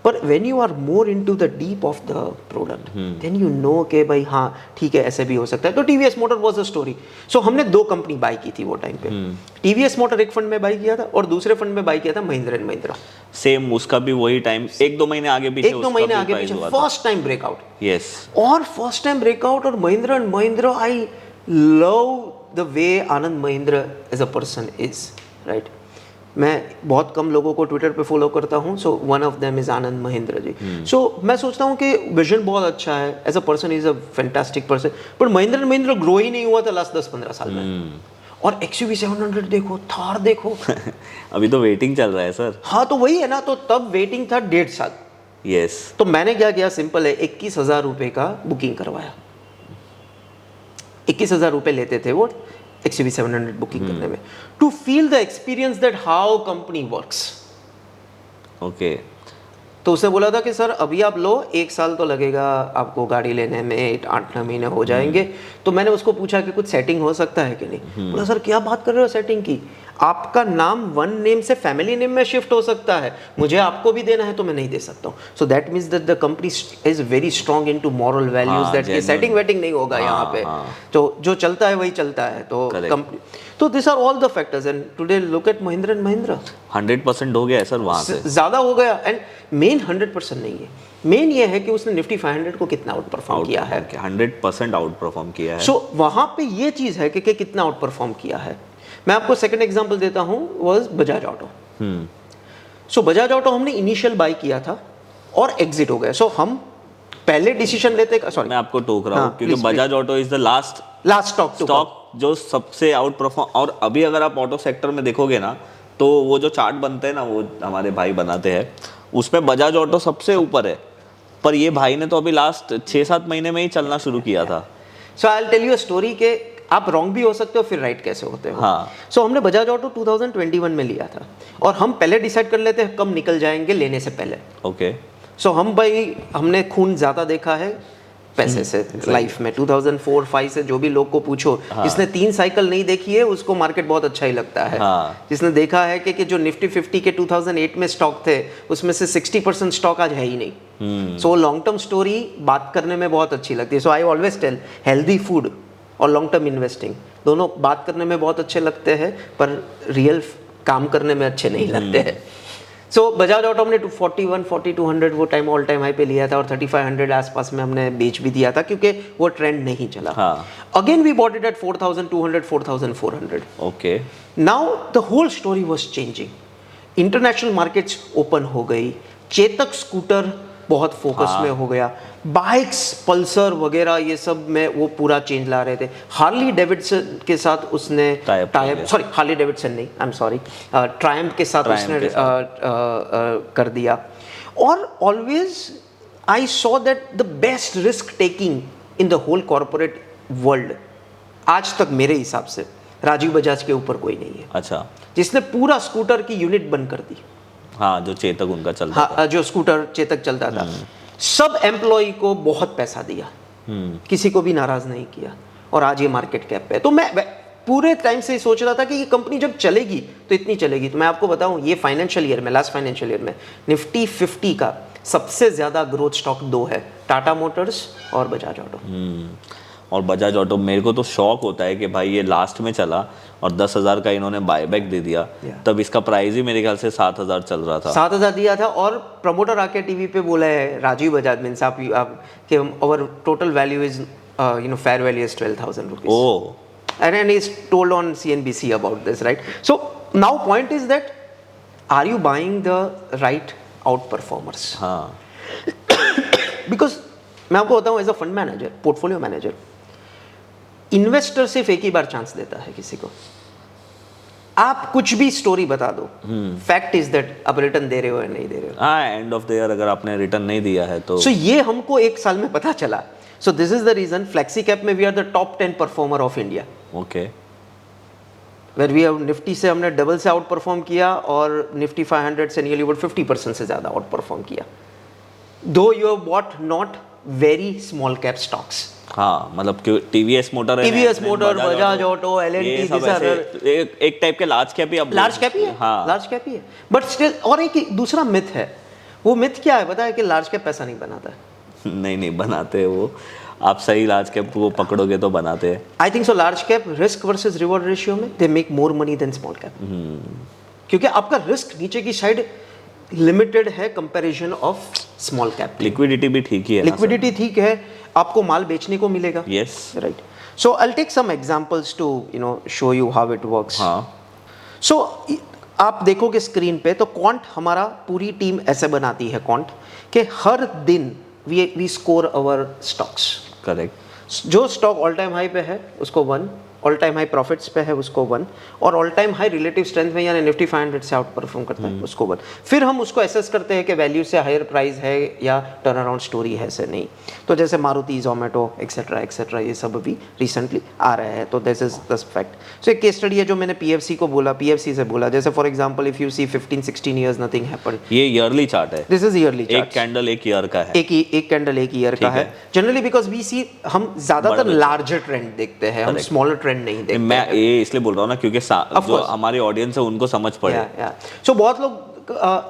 पर when you are more into the deep of the product then you know कि भाई हाँ ठीक है ऐसे भी हो सकता है। तो TVS motor was a story. So हमने 2 कंपनी बाय की थी वो टाइम पे। टीवीएस मोटर एक फंड में बाय किया था और दूसरे फंड में बाय किया था महिंद्रा एंड महिंद्रा। सेम उसका भी वही टाइम, 1-2 महीने आगे पीछे, 1-2 महीने आगे पीछे फर्स्ट टाइम ब्रेकआउट। यस, और फर्स्ट टाइम ब्रेकआउट। और Mahindra and Mahindra, I love the way Anand Mahindra as a person is, right. मैं बहुत कम लोगों को ट्विटर पे फॉलो करता हूँ, so one of them is Anand Mahindra ji. So मैं सोचता हूँ कि विजन बहुत अच्छा है, as a person is a fantastic person, पर महिंद्रा एंड महिंद्रा ग्रो ही नहीं हुआ था लास्ट 10-15 साल में। और XUV 700 देखो, थार देखो अभी तो वेटिंग चल रहा है सर। हाँ तो वही है ना, तो तब वेटिंग था 1.5 साल। यस, तो मैंने क्या किया, सिंपल है, 21,000 रुपये का बुकिंग करवाया। 21,000 रुपये लेते थे वो XUV 700 बुकिंग करने में, to feel the experience that how company works. Okay. तो उसने बोला था कि सर अभी आप लो, 1 साल तो लगेगा आपको गाड़ी लेने में, 8-9 महीने हो जाएंगे। तो मैंने उसको पूछा कि कुछ सेटिंग हो सकता है कि नहीं। बोला सर क्या बात कर रहे हो सेटिंग की, आपका नाम 1 नेम से फैमिली नेम में शिफ्ट हो सकता है, मुझे आपको भी देना है तो मैं नहीं दे सकता हूँ। So that means that the company is very strong into moral values, that की सेटिंग वेटिंग नहीं होगा यहाँ पे। तो जो चलता है वही चलता है। तो कंपनी, तो this are all the factors. And today look at Mahindra and Mahindra, 100% हो गया है सर वहाँ से, ज़्यादा हो गया। एंड मेन 100% नहीं है, मेन ये है कि उसने निफ्टी 500 को कितना आउट परफॉर्म किया है। 100% आउट परफॉर्म किया है। सो वहाँ पे ये चीज़ है कि कितना आउट परफॉर्म किया है। मैं आपको सेकंड एग्जांपल देता हूँ, was Bajaj auto. So Bajaj auto हमने इनिशियल बाय किया था और एग्जिट हो गया। सो हम पहले डिसीजन लेते, सॉरी मैं आपको टोक रहा हूँ क्योंकि Bajaj auto is the last stock जो सबसे आउट परफॉर्म। और अभी अगर आप ऑटो सेक्टर में देखोगे ना, तो वो जो चार्ट बनते हैं ना, वो हमारे भाई बनाते हैं, उसमें बजाज ऑटो सबसे ऊपर है। पर ये भाई ने तो अभी लास्ट 6-7 महीने में ही चलना शुरू किया था। So I will tell you a story के आप रॉन्ग भी हो सकते हो, फिर राइट कैसे होते हो। हाँ। सो हमने बजाज ऑटो 2021 में लिया था और हम पहले डिसाइड कर लेते हैं कब निकल जाएंगे लेने से पहले। ओके। सो हम भाई, हमने खून ज़्यादा देखा है पैसे से लाइफ में। 2004-5 से जो भी लोग को पूछो, जिसने 3 साइकिल नहीं देखी है उसको मार्केट बहुत अच्छा ही लगता है। जिसने देखा है कि जो निफ्टी 50 के 2008 में स्टॉक थे, उसमें से 60% स्टॉक आज है ही नहीं। सो लॉन्ग टर्म स्टोरी बात करने में बहुत अच्छी लगती है। So I always tell, healthy food और लॉन्ग टर्म इन्वेस्टिंग दोनों बात करने में बहुत अच्छे लगते हैं, पर रियल काम करने में अच्छे नहीं लगते हैं। सो बजाज ऑटो हमने 41, 4200 वो टाइम ऑल टाइम हाई पे लिया था और 3500 आसपास में हमने बेच भी दिया था क्योंकि वो ट्रेंड नहीं चला। Again we bought it at 4200, 4400। Okay. Now the whole story was changing. International markets open हो गई, चेतक स्कूटर बहुत फोकस में हो गया, बाइक्स पल्सर वगैरह ये सब में वो पूरा चेंज ला रहे थे। हार्ली डेविडसन के साथ उसने टाइप, सॉरी हार्ली डेविडसन नहीं, आई एम सॉरी, ट्रायम्फ के साथ उसने कर दिया। और always I saw that the best risk taking in the whole corporate world आज तक मेरे हिसाब से राजीव बजाज के ऊपर कोई नहीं है। अच्छा। जिसने पूरा स्कूटर की यूनिट बंद कर दी। हाँ, जो चेतक उनका चलता था। जो स्कूटर चेतक चलता था, सब एम्प्लॉय को बहुत पैसा दिया, किसी को भी नाराज नहीं किया और आज ये मार्केट कैप पे है। तो मैं पूरे टाइम से सोच रहा था कि ये कंपनी जब चलेगी तो इतनी चलेगी। तो मैं आपको बताऊं, ये फाइनेंशियल ईयर में, लास्ट फाइनेंशियल ईयर में निफ्टी 50 का सबसे ज़्यादा ग्रोथ स्टॉक 2 है, टाटा मोटर्स और बजाज ऑटो। और बजाज ऑटो, मेरे को तो शौक होता है कि भाई ये लास्ट में चला और 10,000 का इन्होंने बायबैक दे दिया, तब इसका प्राइस ही मेरे ख्याल से 7,000 चल रहा था। 7,000 दिया था और प्रमोटर आके टीवी पे बोला है, राजीव बजाज मीन्स आप कि our total value is fair value is 12,000 rupees. Oh, and he's told on CNBC about this, right? So now point is that are you buying the right outperformers? हाँ, Because मैं आपको बताऊं, as a fund manager, portfolio manager, investor सिर्फ एक ही बार chance देता है किसी को। आप कुछ भी स्टोरी बता दो, फैक्ट इज दैट आप रिटर्न दे रहे हो या नहीं दे रहे हो। हाँ, एंड ऑफ द ईयर अगर आपने रिटर्न नहीं दिया है तो सो ये हमको एक साल में पता चला। So this is the reason flexi cap में we are the top 10 performer of India, okay, where we have Nifty से हमने डबल से आउट परफॉर्म किया और निफ्टी 500 से नियरली अबाउट 50% से ज़्यादा आउट परफॉर्म किया, दो you have bought not very small cap stocks. हाँ, मतलब कि टीवीएस मोटर है, TVS motor, Bajaj auto, L&T, ये सब ऐसे एक टाइप के लार्ज कैप ही, अब लार्ज कैप ही है, हाँ, लार्ज कैप ही है। बट स्टिल, और एक दूसरा मिथ है, वो मिथ क्या है पता है? कि लार्ज कैप पैसा नहीं बनाता है। नहीं बनाते वो, आप सही लार्ज कैप को पकड़ोगे तो बनाते हैं। I think so, large cap risk versus reward ratio में they make more money than small cap, क्योंकि आपका रिस्क नीचे की साइड लिमिटेड है comparison of small cap. Liquidity भी ठीक ही है, लिक्विडिटी ठीक है, आपको माल बेचने को मिलेगा। Yes, right. So I will take some examples to show you how it works. हाँ, सो आप देखोगे स्क्रीन पे तो क्वांट, हमारा पूरी टीम ऐसे बनाती है क्वांट कि हर दिन we score our stocks. Correct. जो स्टॉक ऑल टाइम हाई पे है उसको 1, ऑल टाइम हाई प्रॉफिट्स पे है उसको 1, और all time high relative strength में यानी निफ्टी 500 से आउट परफॉर्म करता है उसको 1। फिर हम उसको एसेस करते हैं कि वैल्यू से हायर प्राइस है या टर्न अराउंड स्टोरी है से नहीं। तो जैसे मारुति, जोमेटो एक्सेट्रा ये सब अभी रिसेंटली आ रहे हैं, तो दिस इज द फैक्ट। सो एक केस स्टडी है जो मैंने पीएफसी को बोला, पीएफसी से बोला, जैसे for example if you see 15-16 years nothing happened. ये ईयरली चार्ट है, दिस इज ईयरली चार्ट, एक कैंडल एक ईयर का है, एक कैंडल एक ईयर का है जनरली, बिकॉज वी सी, हम ज्यादातर लार्जर ट्रेंड देखते हैं, हम स्मॉलर ट्रेंड नहीं देखते। मैं ये इसलिए बोल रहा हूँ ना क्योंकि जो हमारी ऑडियंस है उनको समझ पड़े। सो बहुत लोग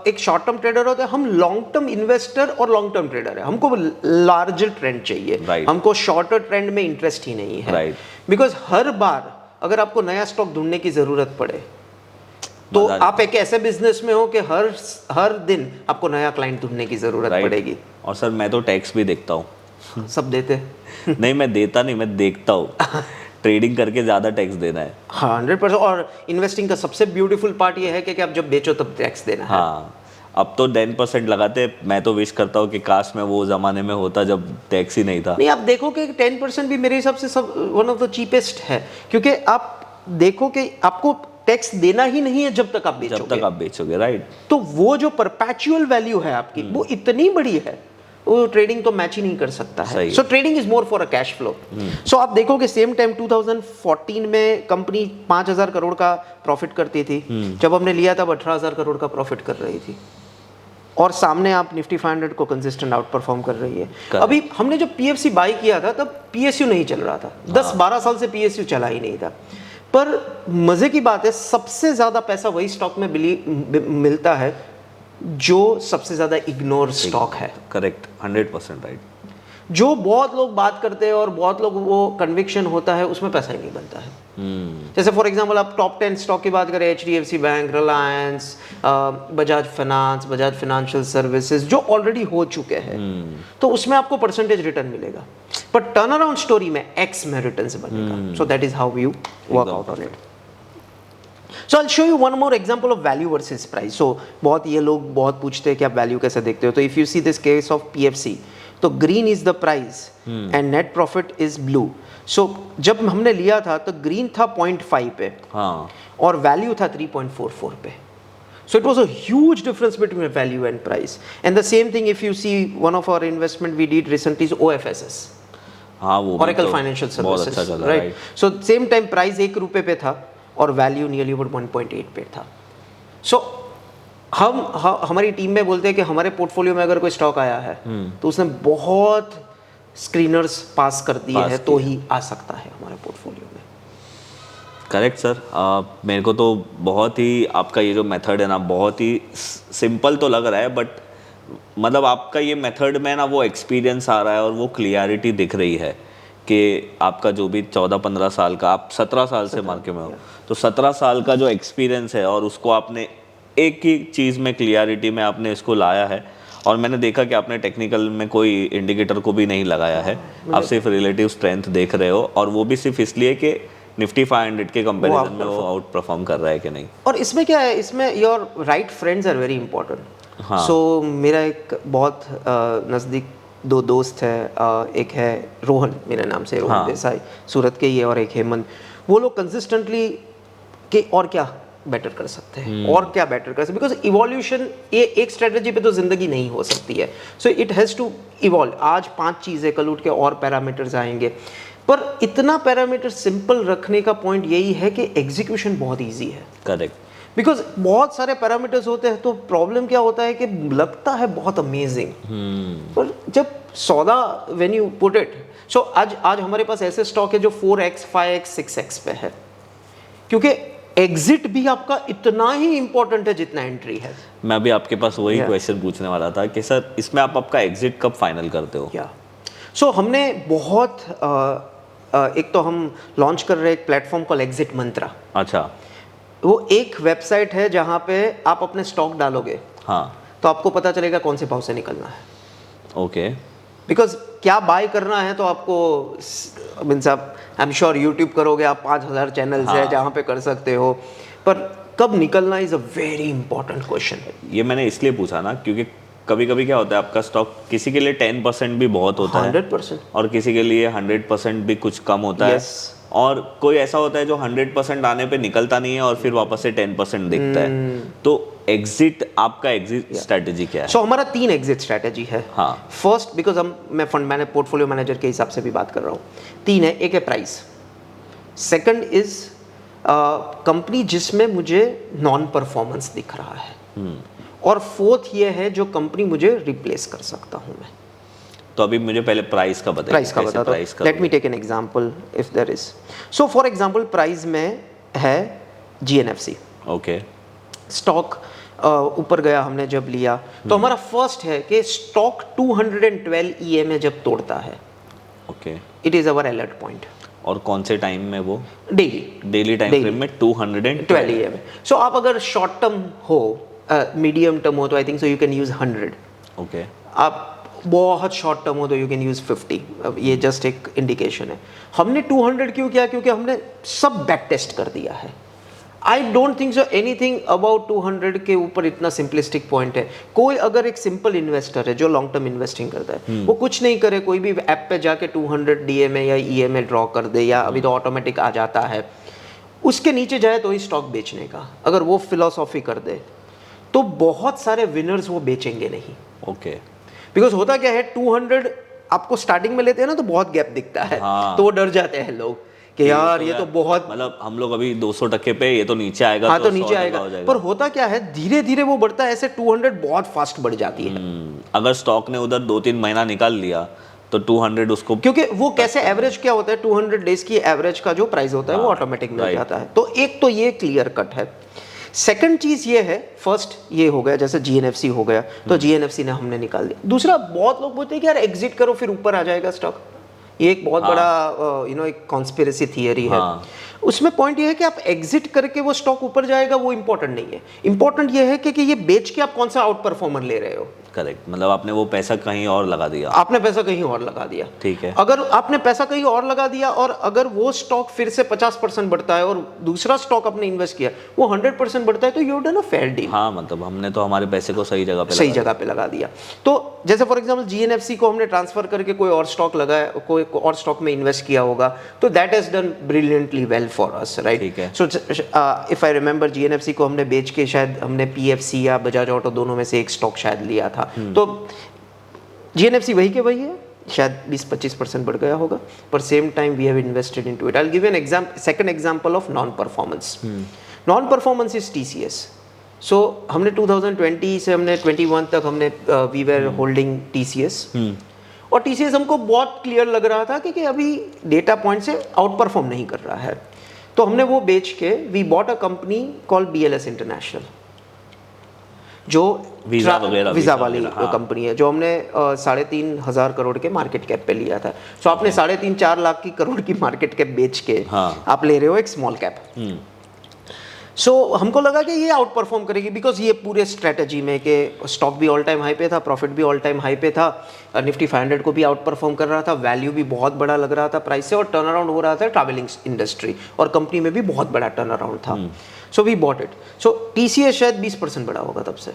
एक शॉर्ट टर्म ट्रेडर होते हैं, हम लॉन्ग टर्म इन्वेस्टर और लॉन्ग टर्म ट्रेडर है, हमको लार्जर ट्रेंड चाहिए, हमको शॉर्टर ट्रेंड में इंटरेस्ट ही नहीं है। बिकॉज हर बार अगर आपको नया स्टॉक ढूंढने की जरूरत पड़े तो आप एक ऐसे बिजनेस में हो कि हर दिन आपको नया क्लाइंट ढूंढने की जरूरत पड़ेगी। और सर मैं तो टैक्स भी देखता हूँ। सब देते नहीं, मैं देता नहीं, मैं देखता हूँ। ट्रेडिंग करके ज्यादा टैक्स देना है। 100%। और इन्वेस्टिंग का सबसे ब्यूटीफुल पार्ट ये है कि आप जब बेचो तब टैक्स देना है। हाँ, अब तो 10% लगाते हैं। मैं तो विश करता हूँ कि काश मैं वो जमाने में होता जब टैक्स ही नहीं था। नहीं, आप देखो कि 10% भी मेरे हिसाब से सब वन ऑफ द चीपेस्ट है, क्योंकि आप देखो कि आपको टैक्स देना ही नहीं है जब तक आप बेचोगे, राइट। तो वो जो परपेचुअल वैल्यू है आपकी वो इतनी बड़ी है, वो ट्रेडिंग तो मैच ही नहीं कर सकता है। So trading is more for a cash flow. So आप देखोगे सेम टाइम 2014 में कंपनी 5,000 करोड़ का प्रॉफिट करती थी, जब हमने लिया तब 18,000 करोड़ का प्रॉफिट कर रही थी, और सामने आप निफ्टी 500 को कंसिस्टेंट आउट परफॉर्म कर रही है। अभी हमने जब पीएफसी बाई किया था तब पीएसयू नहीं चल रहा था, 10-12 साल से पीएसयू चला ही नहीं था। पर मजे की बात है, सबसे ज्यादा पैसा वही स्टॉक में मिलता है जो सबसे ज्यादा इग्नोर स्टॉक है। Correct, 100% right. जो बहुत लोग बात करते हैं और बहुत लोग वो कन्विक्शन होता है, उसमें पैसा ही नहीं बनता है। जैसे फॉर एग्जांपल आप टॉप 10 स्टॉक की बात करें, HDFC bank, Reliance, Bajaj finance, Bajaj financial services, जो ऑलरेडी हो चुके हैं, तो उसमें आपको परसेंटेज रिटर्न मिलेगा, पर टर्न अराउंड स्टोरी में एक्स में रिटर्न बनेगा। So that is how you work out on it. So I'll show you one more example of value versus price. So बहुत ये लोग बहुत पूछते हैं कि आप वैल्यू कैसे देखते हो। तो if you see this case of PFC, तो green is the price and net profit is blue. So जब हमने लिया था तो green था 0.5 पे, हाँ, और वैल्यू था 3.44 पे। So it was a huge difference between value and price. And the same thing if you see one of our investment we did recently is OFSS. हाँ, वो Oracle Financial Services, बहुत अच्छा चला, right? So same time price 1 रुपए पे था और value nearly about 1.8 पे था। सो हमारी टीम में बोलते हैं कि हमारे पोर्टफोलियो में अगर कोई स्टॉक आया है तो उसने बहुत स्क्रीनर्स पास कर दिए हैं तो ही आ सकता है हमारे पोर्टफोलियो में। Correct sir. मेरे को तो बहुत ही आपका ये जो मेथड है ना बहुत ही सिंपल तो लग रहा है, बट मतलब आपका ये मेथड में ना वो एक्सपीरियंस आ रहा है और वो क्लियरिटी दिख रही है कि आपका जो भी 14-15 साल का, आप 17 साल से मार्केट में हो, तो 17 साल का जो एक्सपीरियंस है और उसको आपने एक ही चीज़ में क्लियरिटी में आपने इसको लाया है। और मैंने देखा कि आपने टेक्निकल में कोई इंडिकेटर को भी नहीं लगाया है, आप सिर्फ रिलेटिव स्ट्रेंथ देख रहे हो, और वो भी सिर्फ इसलिए कि निफ्टी 500 के कंपैरिजन में वो आउट परफॉर्म कर रहा है कि नहीं। और इसमें क्या है, इसमें your right friends are very important. हाँ। सो मेरा एक बहुत नज़दीक दो दोस्त है, एक है रोहन मेरे नाम से, रोहन हाँ। देसाई, सूरत के ही है, और एक हेमंत। वो लोग कंसिस्टेंटली कि और क्या बेटर कर सकते हैं, और क्या बेटर कर सकते हैं, बिकॉज इवोल्यूशन ये एक स्ट्रेटजी पे तो जिंदगी नहीं हो सकती है। So it has to evolve. आज 5 चीज़ें, कल उठ के और पैरामीटर्स आएंगे, पर इतना पैरामीटर सिंपल रखने का पॉइंट यही है कि एग्जीक्यूशन बहुत ईजी है। करेक्ट। बिकॉज बहुत सारे पैरामीटर्स होते हैं, तो प्रॉब्लम क्या होता है कि लगता है बहुत अमेजिंग, पर जब सौदा व्हेन यू पुट इट, सो आज हमारे पास ऐसे स्टॉक है जो 4x 5x 6x पे है, क्योंकि एग्जिट भी आपका इतना ही इंपॉर्टेंट है जितना एंट्री है। मैं अभी आपके पास वही क्वेश्चन पूछने वाला था कि सर इसमें आप आपका एग्जिट कब फाइनल करते हो? क्या सो हमने बहुत एक तो हम लॉन्च कर रहे हैं एक प्लेटफॉर्म कॉल एग्जिट मंत्रा। अच्छा। वो एक वेबसाइट है जहाँ पे आप अपने स्टॉक डालोगे, हाँ। तो आपको पता चलेगा कौन से भाव से निकलना है। ओके। बिकॉज क्या बाय करना है तो आपको मीन्स आप आई एम श्योर यूट्यूब करोगे आप, 5000 चैनल्स है जहाँ पे कर सकते हो, पर कब निकलना is a very important question. ये मैंने इसलिए पूछा ना क्योंकि कभी कभी क्या होता है, आपका स्टॉक किसी के लिए 10% भी बहुत होता है 100%, और किसी के लिए 100% भी कुछ कम होता है, और कोई ऐसा होता है जो 100% आने पे निकलता नहीं है और फिर वापस से 10% दिखता है। तो एग्जिट, आपका एग्जिट स्ट्रेटजी क्या है? सो हमारा 3 एग्जिट स्ट्रेटजी है। हाँ। फर्स्ट, बिकॉज मैं फंड मैनेजर, पोर्टफोलियो मैनेजर के हिसाब से भी बात कर रहा हूँ, 3 है। एक है प्राइस, सेकंड इज कंपनी जिसमें मुझे नॉन परफॉर्मेंस दिख रहा है, और फोर्थ ये है जो कंपनी मुझे रिप्लेस कर सकता हूँ मैं। तो अभी मुझे पहले प्राइस का बताइए। प्राइस का बता दो। Let me take an example if there is. So for example price में है GNFC। ओके। स्टॉक ऊपर गया, हमने जब लिया तो हमारा फर्स्ट है कि स्टॉक 212 EMA जब तोड़ता है, okay, it is our alert point. और कौन से टाइम में वो? डेली टाइम फ्रेम में 212 EMA। सो आप अगर शॉर्ट टर्म हो, मीडियम टर्म हो तो आई think so you can use 100। Okay. आप बहुत शॉर्ट टर्म हो तो यू कैन यूज 50। अब ये जस्ट एक इंडिकेशन है। हमने 200 क्यों किया? क्योंकि हमने सब बैक टेस्ट कर दिया है। I don't think so anything about 200 के ऊपर इतना सिंपलिस्टिक पॉइंट है। कोई अगर एक सिंपल इन्वेस्टर है जो लॉन्ग टर्म इन्वेस्टिंग करता है, वो कुछ नहीं करे, कोई भी ऐप पे जाके 200 DMA या EMA ड्रॉ कर दे, या अभी तो ऑटोमेटिक आ जाता है, उसके नीचे जाए तो ही स्टॉक बेचने का, अगर वो फिलॉसफी कर दे तो बहुत सारे विनर्स वो बेचेंगे नहीं। ओके। बिकॉज होता क्या है, 200 आपको स्टार्टिंग में लेते हैं ना तो बहुत गैप दिखता है। हाँ। तो वो डर जाते हैं लोग कि यार ये तो बहुत, मतलब हम लोग अभी 200% पे, ये तो नीचे आएगा। हाँ तो 100 नीचे आएगा। पर होता क्या है, धीरे धीरे वो बढ़ता है, ऐसे 200 बहुत फास्ट बढ़ जाती है। अगर स्टॉक ने उधर 2-3 महीना निकाल लिया तो 200 उसको, क्योंकि वो कैसे एवरेज क्या होता है, 200 डेज की एवरेज का जो प्राइस होता है वो ऑटोमेटिक मिल जाता है। तो एक तो ये क्लियर कट है। सेकंड चीज ये है, फर्स्ट ये हो गया, जैसे GNFC हो गया तो GNFC ने हमने निकाल दिया। दूसरा, बहुत लोग बोलते हैं कि यार एग्जिट करो फिर ऊपर आ जाएगा स्टॉक। ये एक बहुत बड़ा एक कॉन्स्पिरेसी थियरी है। उसमें पॉइंट ये है कि आप एग्जिट करके वो स्टॉक ऊपर जाएगा, वो इंपॉर्टेंट नहीं है। इंपॉर्टेंट ये है कि ये बेच के आप कौन सा आउट परफॉर्मर ले रहे हो। करेक्ट, मतलब आपने वो पैसा कहीं और लगा दिया। आपने पैसा कहीं और लगा दिया, ठीक है। अगर आपने पैसा कहीं और लगा दिया और अगर वो स्टॉक फिर से 50% बढ़ता है और दूसरा स्टॉक आपने इन्वेस्ट किया वो 100% बढ़ता है, तो you done a fair deal. हाँ, मतलब हमने तो हमारे पैसे को सही जगह पे लगा दिया। तो जैसे फॉर एग्जांपल GNFC को हमने ट्रांसफर करके कोई और स्टॉक लगाया, कोई और स्टॉक में इन्वेस्ट किया होगा, तो that has done brilliantly well for us, right. So if I remember, GNFC को हमने बेच के शायद हमने PFC या बजाज ऑटो दोनों में से एक स्टॉक शायद लिया था। तो GNFC वही के वही है, शायद 20-25% बढ़ गया होगा, पर same time we have invested into it. I will give an example, second example of non performance. Non performance is TCS। So हमने 2020 से हमने 21 तक हमने वी वर होल्डिंग TCS, और TCS हमको बहुत क्लियर लग रहा था कि अभी डेटा पॉइंट से आउट परफॉर्म नहीं कर रहा है। तो हमने वो बेच के we bought a company called BLS international, जो वीजा वगैरह वीज़ा वाली हाँ। कंपनी है, जो हमने 3,500 करोड़ के मार्केट कैप पे लिया था। सो आपने 3.5-4 लाख की करोड़ की मार्केट कैप बेच के हाँ। आप ले रहे हो एक स्मॉल कैप। सो हमको लगा कि ये आउट परफॉर्म करेगी, बिकॉज ये पूरे स्ट्रेटजी में कि स्टॉक भी ऑल टाइम हाई पे था, प्रॉफिट भी ऑल टाइम हाई पे था, निफ्टी 500 को भी आउट परफॉर्म कर रहा था, वैल्यू भी बहुत बड़ा लग रहा था प्राइस से, और टर्न अराउंड हो रहा था ट्रैवलिंग इंडस्ट्री, और कंपनी में भी बहुत बड़ा टर्न अराउंड था। So we bought it. So TCS शायद 20% बढ़ा होगा तब से,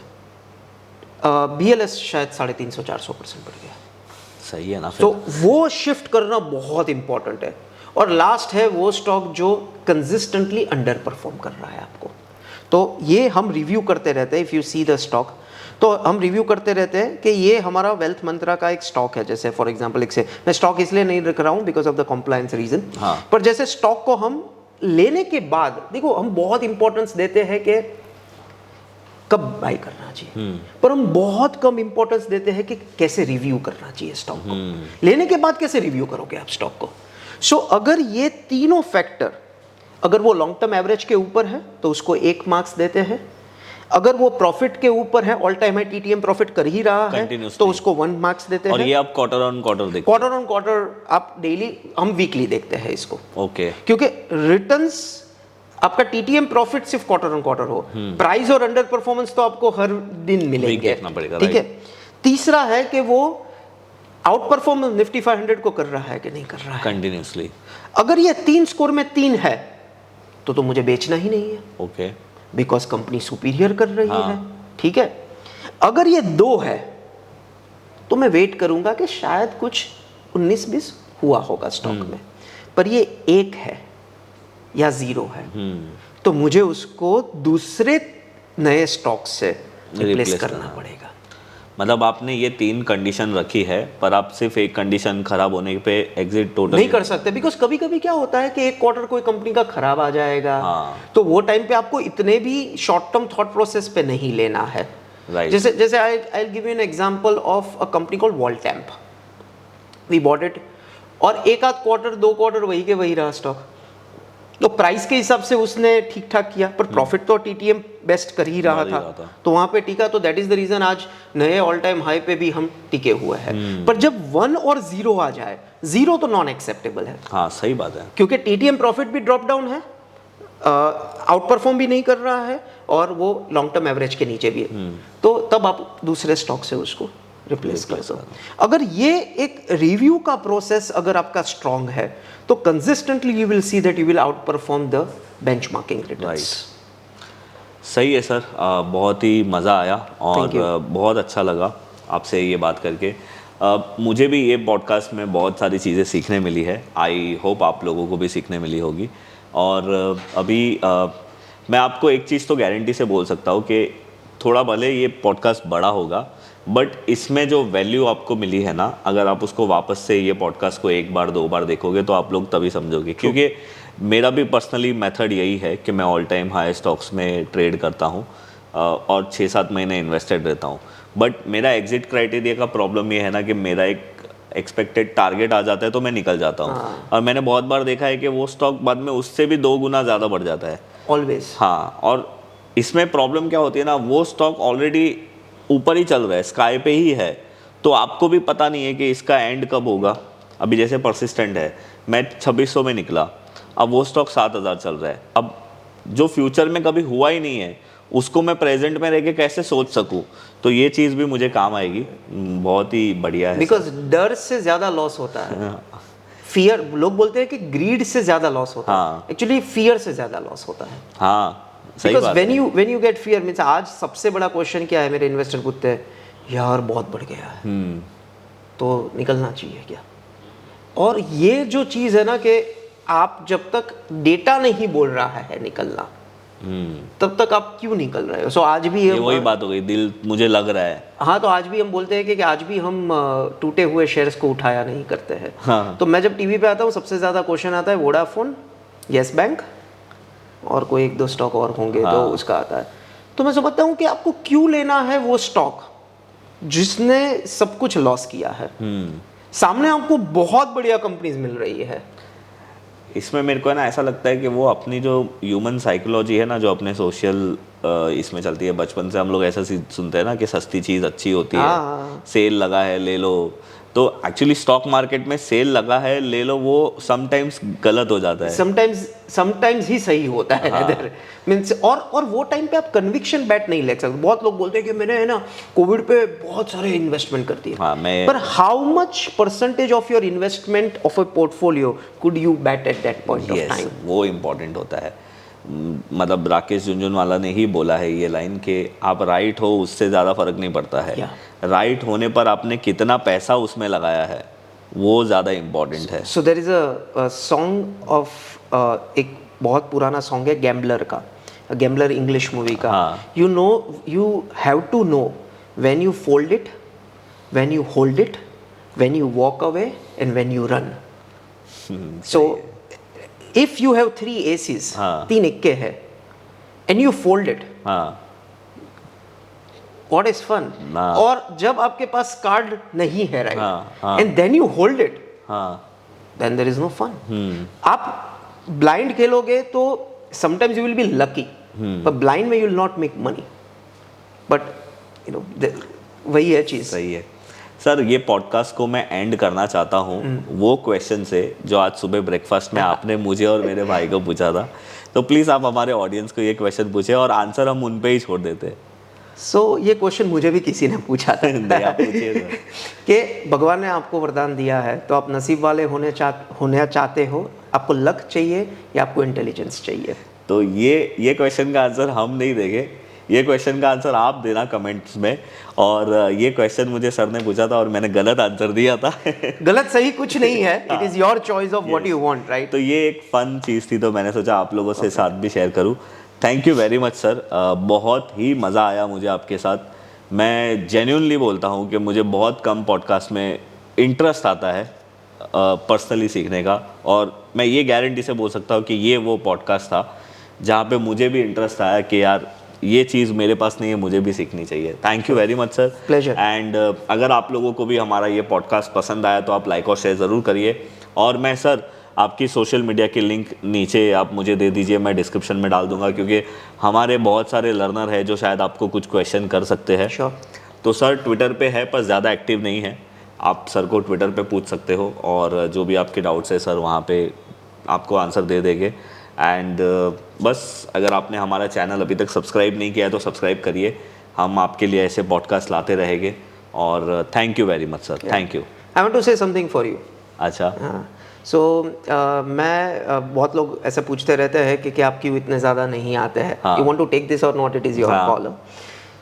BLS शायद 350-400% बढ़ गया। सही है ना फिर। तो वो शिफ्ट करना बहुत इंपॉर्टेंट है। और लास्ट है वो स्टॉक जो कंसिस्टेंटली अंडर परफॉर्म कर रहा है आपको। तो ये हम रिव्यू करते रहते हैं, if you see the stock, तो हम रिव्यू करते रहते हैं कि ये हमारा वेल्थ मंत्रा का एक स्टॉक है। जैसे फॉर एग्जांपल एक से मैं स्टॉक इसलिए नहीं रख रहा हूँ because of the compliance reason, पर जैसे स्टॉक को हम लेने के बाद देखो हम बहुत इंपॉर्टेंस देते हैं कि कब बाय करना चाहिए, पर हम बहुत कम इंपॉर्टेंस देते हैं कि कैसे रिव्यू करना चाहिए स्टॉक को। लेने के बाद कैसे रिव्यू करोगे आप स्टॉक को। सो अगर ये तीनों फैक्टर, अगर वो लॉन्ग टर्म एवरेज के ऊपर है तो उसको 1 मार्क्स देते हैं, अगर वो प्रॉफिट के ऊपर है, all time high TTM profit कर ही रहा है, तो उसको 1 मार्क्स देते हैं। और ये आप क्वार्टर ऑन क्वार्टर देखते क्वार्टर ऑन क्वार्टर आप डेली, हम वीकली देखते हैं इसको। ओके। क्योंकि रिटर्न्स आपका TTM प्रॉफिट सिर्फ क्वार्टर ऑन क्वार्टर हो, प्राइस और अंडर परफॉर्मेंस तो आपको हर दिन मिलेंगे, देखना पड़ेगा, ठीक है। तीसरा है कि वो आउट परफॉर्मेंस निफ्टी 500 को कर रहा है कि नहीं कर रहा है कंटिन्यूसली। अगर ये 3 स्कोर में 3 है तो मुझे बेचना ही नहीं है, ओके। बिकॉज कंपनी सुपीरियर कर रही है, ठीक है। अगर ये 2 है तो मैं वेट करूंगा कि शायद कुछ 19-20 हुआ होगा स्टॉक में, पर ये 1 है या 0 है, तो मुझे उसको दूसरे नए स्टॉक से रिप्लेस करना पड़ेगा। मतलब आपने ये 3 कंडीशन रखी है, पर आप सिर्फ एक कंडीशन खराब होने पे एग्जिट टोटल नहीं कर सकते, बिकॉज कभी कभी क्या होता है कि एक क्वार्टर कोई कंपनी का खराब आ जाएगा, तो वो टाइम पे आपको इतने भी शॉर्ट टर्म थॉट प्रोसेस पे नहीं लेना है। जैसे जैसे I give you an example of a company called Voltamp. We bought it, और एक आध क्वार्टर 2 क्वार्टर वही के वही रहा स्टॉक, तो प्राइस के हिसाब से उसने ठीक ठाक किया, पर प्रॉफिट तो TTM बेस्ट कर ही रहा था, तो वहां पे टिका। तो दैट इज द रीजन आज नए ऑल टाइम हाई पे भी हम टिके हुए हैं। पर जब 1 और 0 आ जाए, 0 तो नॉन एक्सेप्टेबल है। हाँ सही बात है, क्योंकि TTM प्रॉफिट भी ड्रॉप डाउन है, आउट परफॉर्म भी नहीं कर रहा है, और वो लॉन्ग टर्म एवरेज के नीचे भी है, तो तब आप दूसरे स्टॉक से उसको रिप्लेस कर दो। अगर ये एक रिव्यू का प्रोसेस अगर आपका स्ट्रांग है तो consistently you will see that you will out perform the benchmarking returns. सही है सर, बहुत ही मज़ा आया और बहुत अच्छा लगा आपसे ये बात करके। मुझे भी ये पॉडकास्ट में बहुत सारी चीज़ें सीखने मिली है, आई होप आप लोगों को भी सीखने मिली होगी। और अभी मैं आपको एक चीज़ तो गारंटी से बोल सकता हूँ कि थोड़ा भले ये पॉडकास्ट बड़ा होगा, बट इसमें जो वैल्यू आपको मिली है ना, अगर आप उसको वापस से ये पॉडकास्ट को 1 बार 2 बार देखोगे तो आप लोग तभी समझोगे। क्योंकि मेरा भी पर्सनली मेथड यही है कि मैं ऑल टाइम हाई स्टॉक्स में ट्रेड करता हूँ और 6-7 महीने इन्वेस्टेड रहता हूँ। बट मेरा एग्जिट क्राइटेरिया का प्रॉब्लम ये है ना कि मेरा एक एक्सपेक्टेड टारगेट आ जाता है तो मैं निकल जाता हूँ। और मैंने बहुत बार देखा है कि वो स्टॉक बाद में उससे भी 2 गुना ज़्यादा बढ़ जाता है ऑलवेज। हाँ, और इसमें प्रॉब्लम क्या होती है ना, वो स्टॉक ऑलरेडी ऊपर ही चल रहा है, स्काई पे ही है, तो आपको भी पता नहीं है कि इसका एंड कब होगा। अभी जैसे परसिस्टेंट है, मैं 2600 में निकला, अब वो स्टॉक 7000 चल रहा है। अब जो फ्यूचर में कभी हुआ ही नहीं है उसको मैं प्रेजेंट में रह के कैसे सोच सकूं, तो ये चीज़ भी मुझे काम आएगी। बहुत ही बढ़िया है, बिकॉज डर से ज़्यादा लॉस होता है। फियर, लोग बोलते हैं कि ग्रीड से ज़्यादा लॉस होता है, एक्चुअली फियर से ज़्यादा लॉस होता है। हाँ because when you get fear means, आज सबसे बड़ा क्वेश्चन क्या है, मेरे इन्वेस्टर पूछते हैं यार बहुत बढ़ गया है तो निकलना चाहिए क्या। और ये जो चीज़ है ना कि आप जब तक डेटा नहीं बोल रहा है निकलना, तब तक आप क्यों निकल रहे हो। सो आज भी ये वही बात हो गई, दिल मुझे लग रहा है। हाँ, तो आज भी हम बोलते हैं कि आज भी हम टूटे हुए शेयर्स को उठाया नहीं करते हैं। हाँ। तो मैं जब टीवी पे आता हूँ सबसे ज़्यादा क्वेश्चन आता है वोडाफोन, येस बैंक और कोई 1-2 स्टॉक और होंगे तो उसका आता है। तो मैं समझता हूँ कि आपको क्यों लेना है वो स्टॉक जिसने सब कुछ लॉस किया है। सामने आपको बहुत बढ़िया कंपनीज मिल रही है, इसमें मेरे को है ना ऐसा लगता है कि वो अपनी जो ह्यूमन साइकोलॉजी है ना, जो अपने सोशल इसमें चलती है, बचपन से हम लोग ऐसा सुनते हैं ना कि सस्ती चीज़ अच्छी होती है, हाँ। सेल लगा है ले लो। तो एक्चुअली स्टॉक मार्केट में सेल लगा है ले लो, वो समटाइम्स गलत हो जाता है। समटाइम्स ही सही होता है इधर मीन्स। और वो टाइम पे आप कन्विक्शन बैट नहीं ले सकते। बहुत लोग बोलते हैं कि मैंने है ना कोविड पे बहुत सारे इन्वेस्टमेंट कर दिए। हाँ, मैं पर how much percentage of your investment of a portfolio could you bat eight that point of time? वो इम्पोर्टेंट होता है। मतलब राकेश झुनझुनवाला ने ही बोला है ये लाइन कि आप राइट हो उससे ज़्यादा फर्क नहीं पड़ता है। राइट होने पर आपने कितना पैसा उसमें लगाया है वो ज़्यादा इम्पोर्टेंट है। So there is a song of एक बहुत पुराना सॉन्ग है गैम्बलर का, गैम्बलर इंग्लिश मूवी का। You know you have to know when you fold it, when you hold it, when you walk away and when you run. So if you have 3 aces, 3 इक्के है, and you fold it, what is fun? और जब आपके पास card नहीं है right and then you hold it, then there is no fun. आप blind खेलोगे तो sometimes you will be lucky, पर ब्लाइंड में you will not make money. But you know वही है चीज। सही है सर। ये पॉडकास्ट को मैं एंड करना चाहता हूँ वो क्वेश्चन से जो आज सुबह ब्रेकफास्ट में आपने मुझे और मेरे भाई को पूछा था। तो प्लीज़ आप हमारे ऑडियंस को ये क्वेश्चन पूछे और आंसर हम उन पे ही छोड़ देते हैं। ये क्वेश्चन मुझे भी किसी ने पूछा था कि भगवान ने आपको वरदान दिया है तो आप नसीब वाले होने चाहते हो, आपको लक चाहिए या आपको इंटेलिजेंस चाहिए? तो ये क्वेश्चन का आंसर हम नहीं देंगे, ये क्वेश्चन का आंसर आप देना कमेंट्स में। और ये क्वेश्चन मुझे सर ने पूछा था और मैंने गलत आंसर दिया था। गलत सही कुछ नहीं है, it is your choice of what you want, right? तो ये एक फन चीज़ थी तो मैंने सोचा आप लोगों से साथ भी शेयर करूं। Thank you very much sir, बहुत ही मज़ा आया मुझे आपके साथ। मैं जेन्युइनली बोलता हूं कि मुझे बहुत कम पॉडकास्ट में इंटरेस्ट आता है पर्सनली सीखने का, और मैं ये गारंटी से बोल सकता हूं कि ये वो पॉडकास्ट था जहां पे मुझे भी इंटरेस्ट आया कि यार ये चीज़ मेरे पास नहीं है, मुझे भी सीखनी चाहिए। Thank you very much sir, pleasure. And अगर आप लोगों को भी हमारा ये पॉडकास्ट पसंद आया तो आप लाइक और शेयर ज़रूर करिए। और मैं सर आपकी सोशल मीडिया की लिंक नीचे आप मुझे दे दीजिए, मैं डिस्क्रिप्शन में डाल दूंगा, क्योंकि हमारे बहुत सारे लर्नर हैं जो शायद आपको कुछ क्वेश्चन कर सकते हैं। Sure. तो सर ट्विटर पे है पर ज़्यादा एक्टिव नहीं है, आप सर को ट्विटर पे पूछ सकते हो और जो भी आपके डाउट्स है सर वहाँ पे आपको आंसर दे देंगे। एंड बस अगर आपने हमारा चैनल अभी तक सब्सक्राइब नहीं किया है तो सब्सक्राइब करिए, हम आपके लिए ऐसे पॉडकास्ट लाते रहेंगे। और thank you very much sir, thank you. I want to say something for you. अच्छा। सो मैं बहुत लोग ऐसे पूछते रहते हैं कि आप क्यों इतने ज़्यादा नहीं आते हैं, you want to take this और not, it is your call.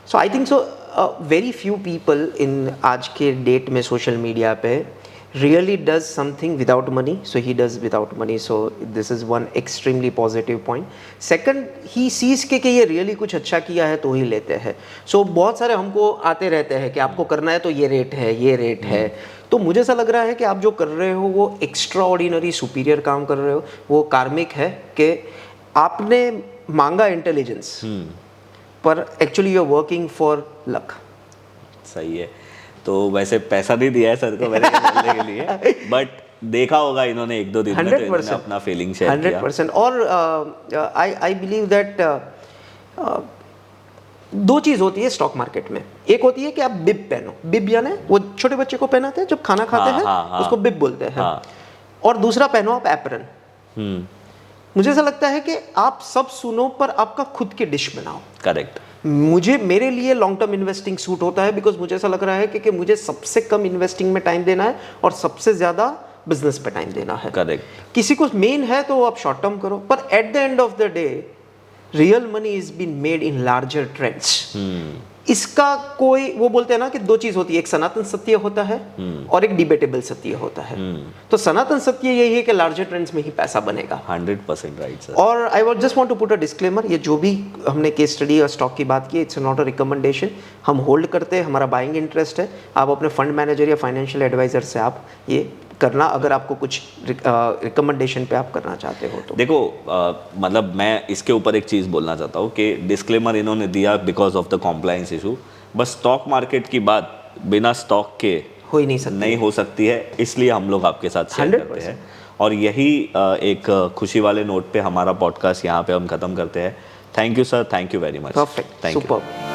So I think so very few people in आज के डेट में सोशल मीडिया पे really does something without money, so he does without money, so this is one extremely positive point. Second, he sees कि ये really कुछ अच्छा किया है तो ही लेते हैं। so बहुत सारे हमको आते रहते हैं कि आपको करना है तो ये रेट है, ये रेट है। तो मुझे ऐसा लग रहा है कि आप जो कर रहे हो वो एक्स्ट्रा ऑर्डिनरी सुपीरियर काम कर रहे हो, वो कार्मिक है कि आपने मांगा इंटेलिजेंस पर actually you are working for luck. सही है। तो वैसे पैसा नहीं दिया है सर को मैंने बोलने के लिए, बट देखा होगा इन्होंने 1-2 दिन में, तो इन्होंने अपना फीलिंग शेयर किया 100%। और आई बिलीव दैट दो चीज़ होती है स्टॉक मार्केट में। एक होती है कि आप बिब पहनो, बिब यानी वो छोटे बच्चे को पहनाते हैं जब खाना खाते हैं, उसको बिब बोलते हैं। और दूसरा पहनो आप एप्रन। मुझे ऐसा लगता है कि आप सब सुनो पर आपका खुद की डिश बनाओ। करेक्ट। मेरे लिए लॉन्ग टर्म इन्वेस्टिंग सूट होता है, बिकॉज मुझे ऐसा लग रहा है कि मुझे सबसे कम इन्वेस्टिंग में टाइम देना है और सबसे ज़्यादा बिजनेस पे टाइम देना है। करेक्ट। किसी को मेन है तो आप शॉर्ट टर्म करो, पर at the end of the day real money is been made in larger trends. इसका कोई वो बोलते हैं ना कि दो चीज होती है, एक सनातन सत्य होता है और एक डिबेटेबल सत्य होता है। तो सनातन सत्य यही है कि लार्जर ट्रेंड्स में ही पैसा बनेगा। 100% राइट सर। और I what just want to put a disclaimer, ये जो भी हमने केस स्टडी और स्टॉक की बात की, इट्स नॉट अ रिकमेंडेशन। हम होल्ड करते हैं, हमारा बाइंग इंटरेस्ट है। आप अपने फंड मैनेजर या फाइनेंशियल एडवाइजर से आप ये करना, अगर आपको कुछ रिकमेंडेशन पे आप करना चाहते हो तो। देखो मतलब मैं इसके ऊपर एक चीज़ बोलना चाहता हूँ कि डिस्क्लेमर इन्होंने दिया because of the compliance issue, बस स्टॉक मार्केट की बात बिना स्टॉक के हो ही नहीं सकती, नहीं हो सकती है, इसलिए हम लोग आपके साथ शेयर करते हैं। और यही एक खुशी वाले नोट पे हमारा पॉडकास्ट यहाँ पे हम ख़त्म करते हैं। Thank you sir, thank you very much. Perfect, thank you. Super.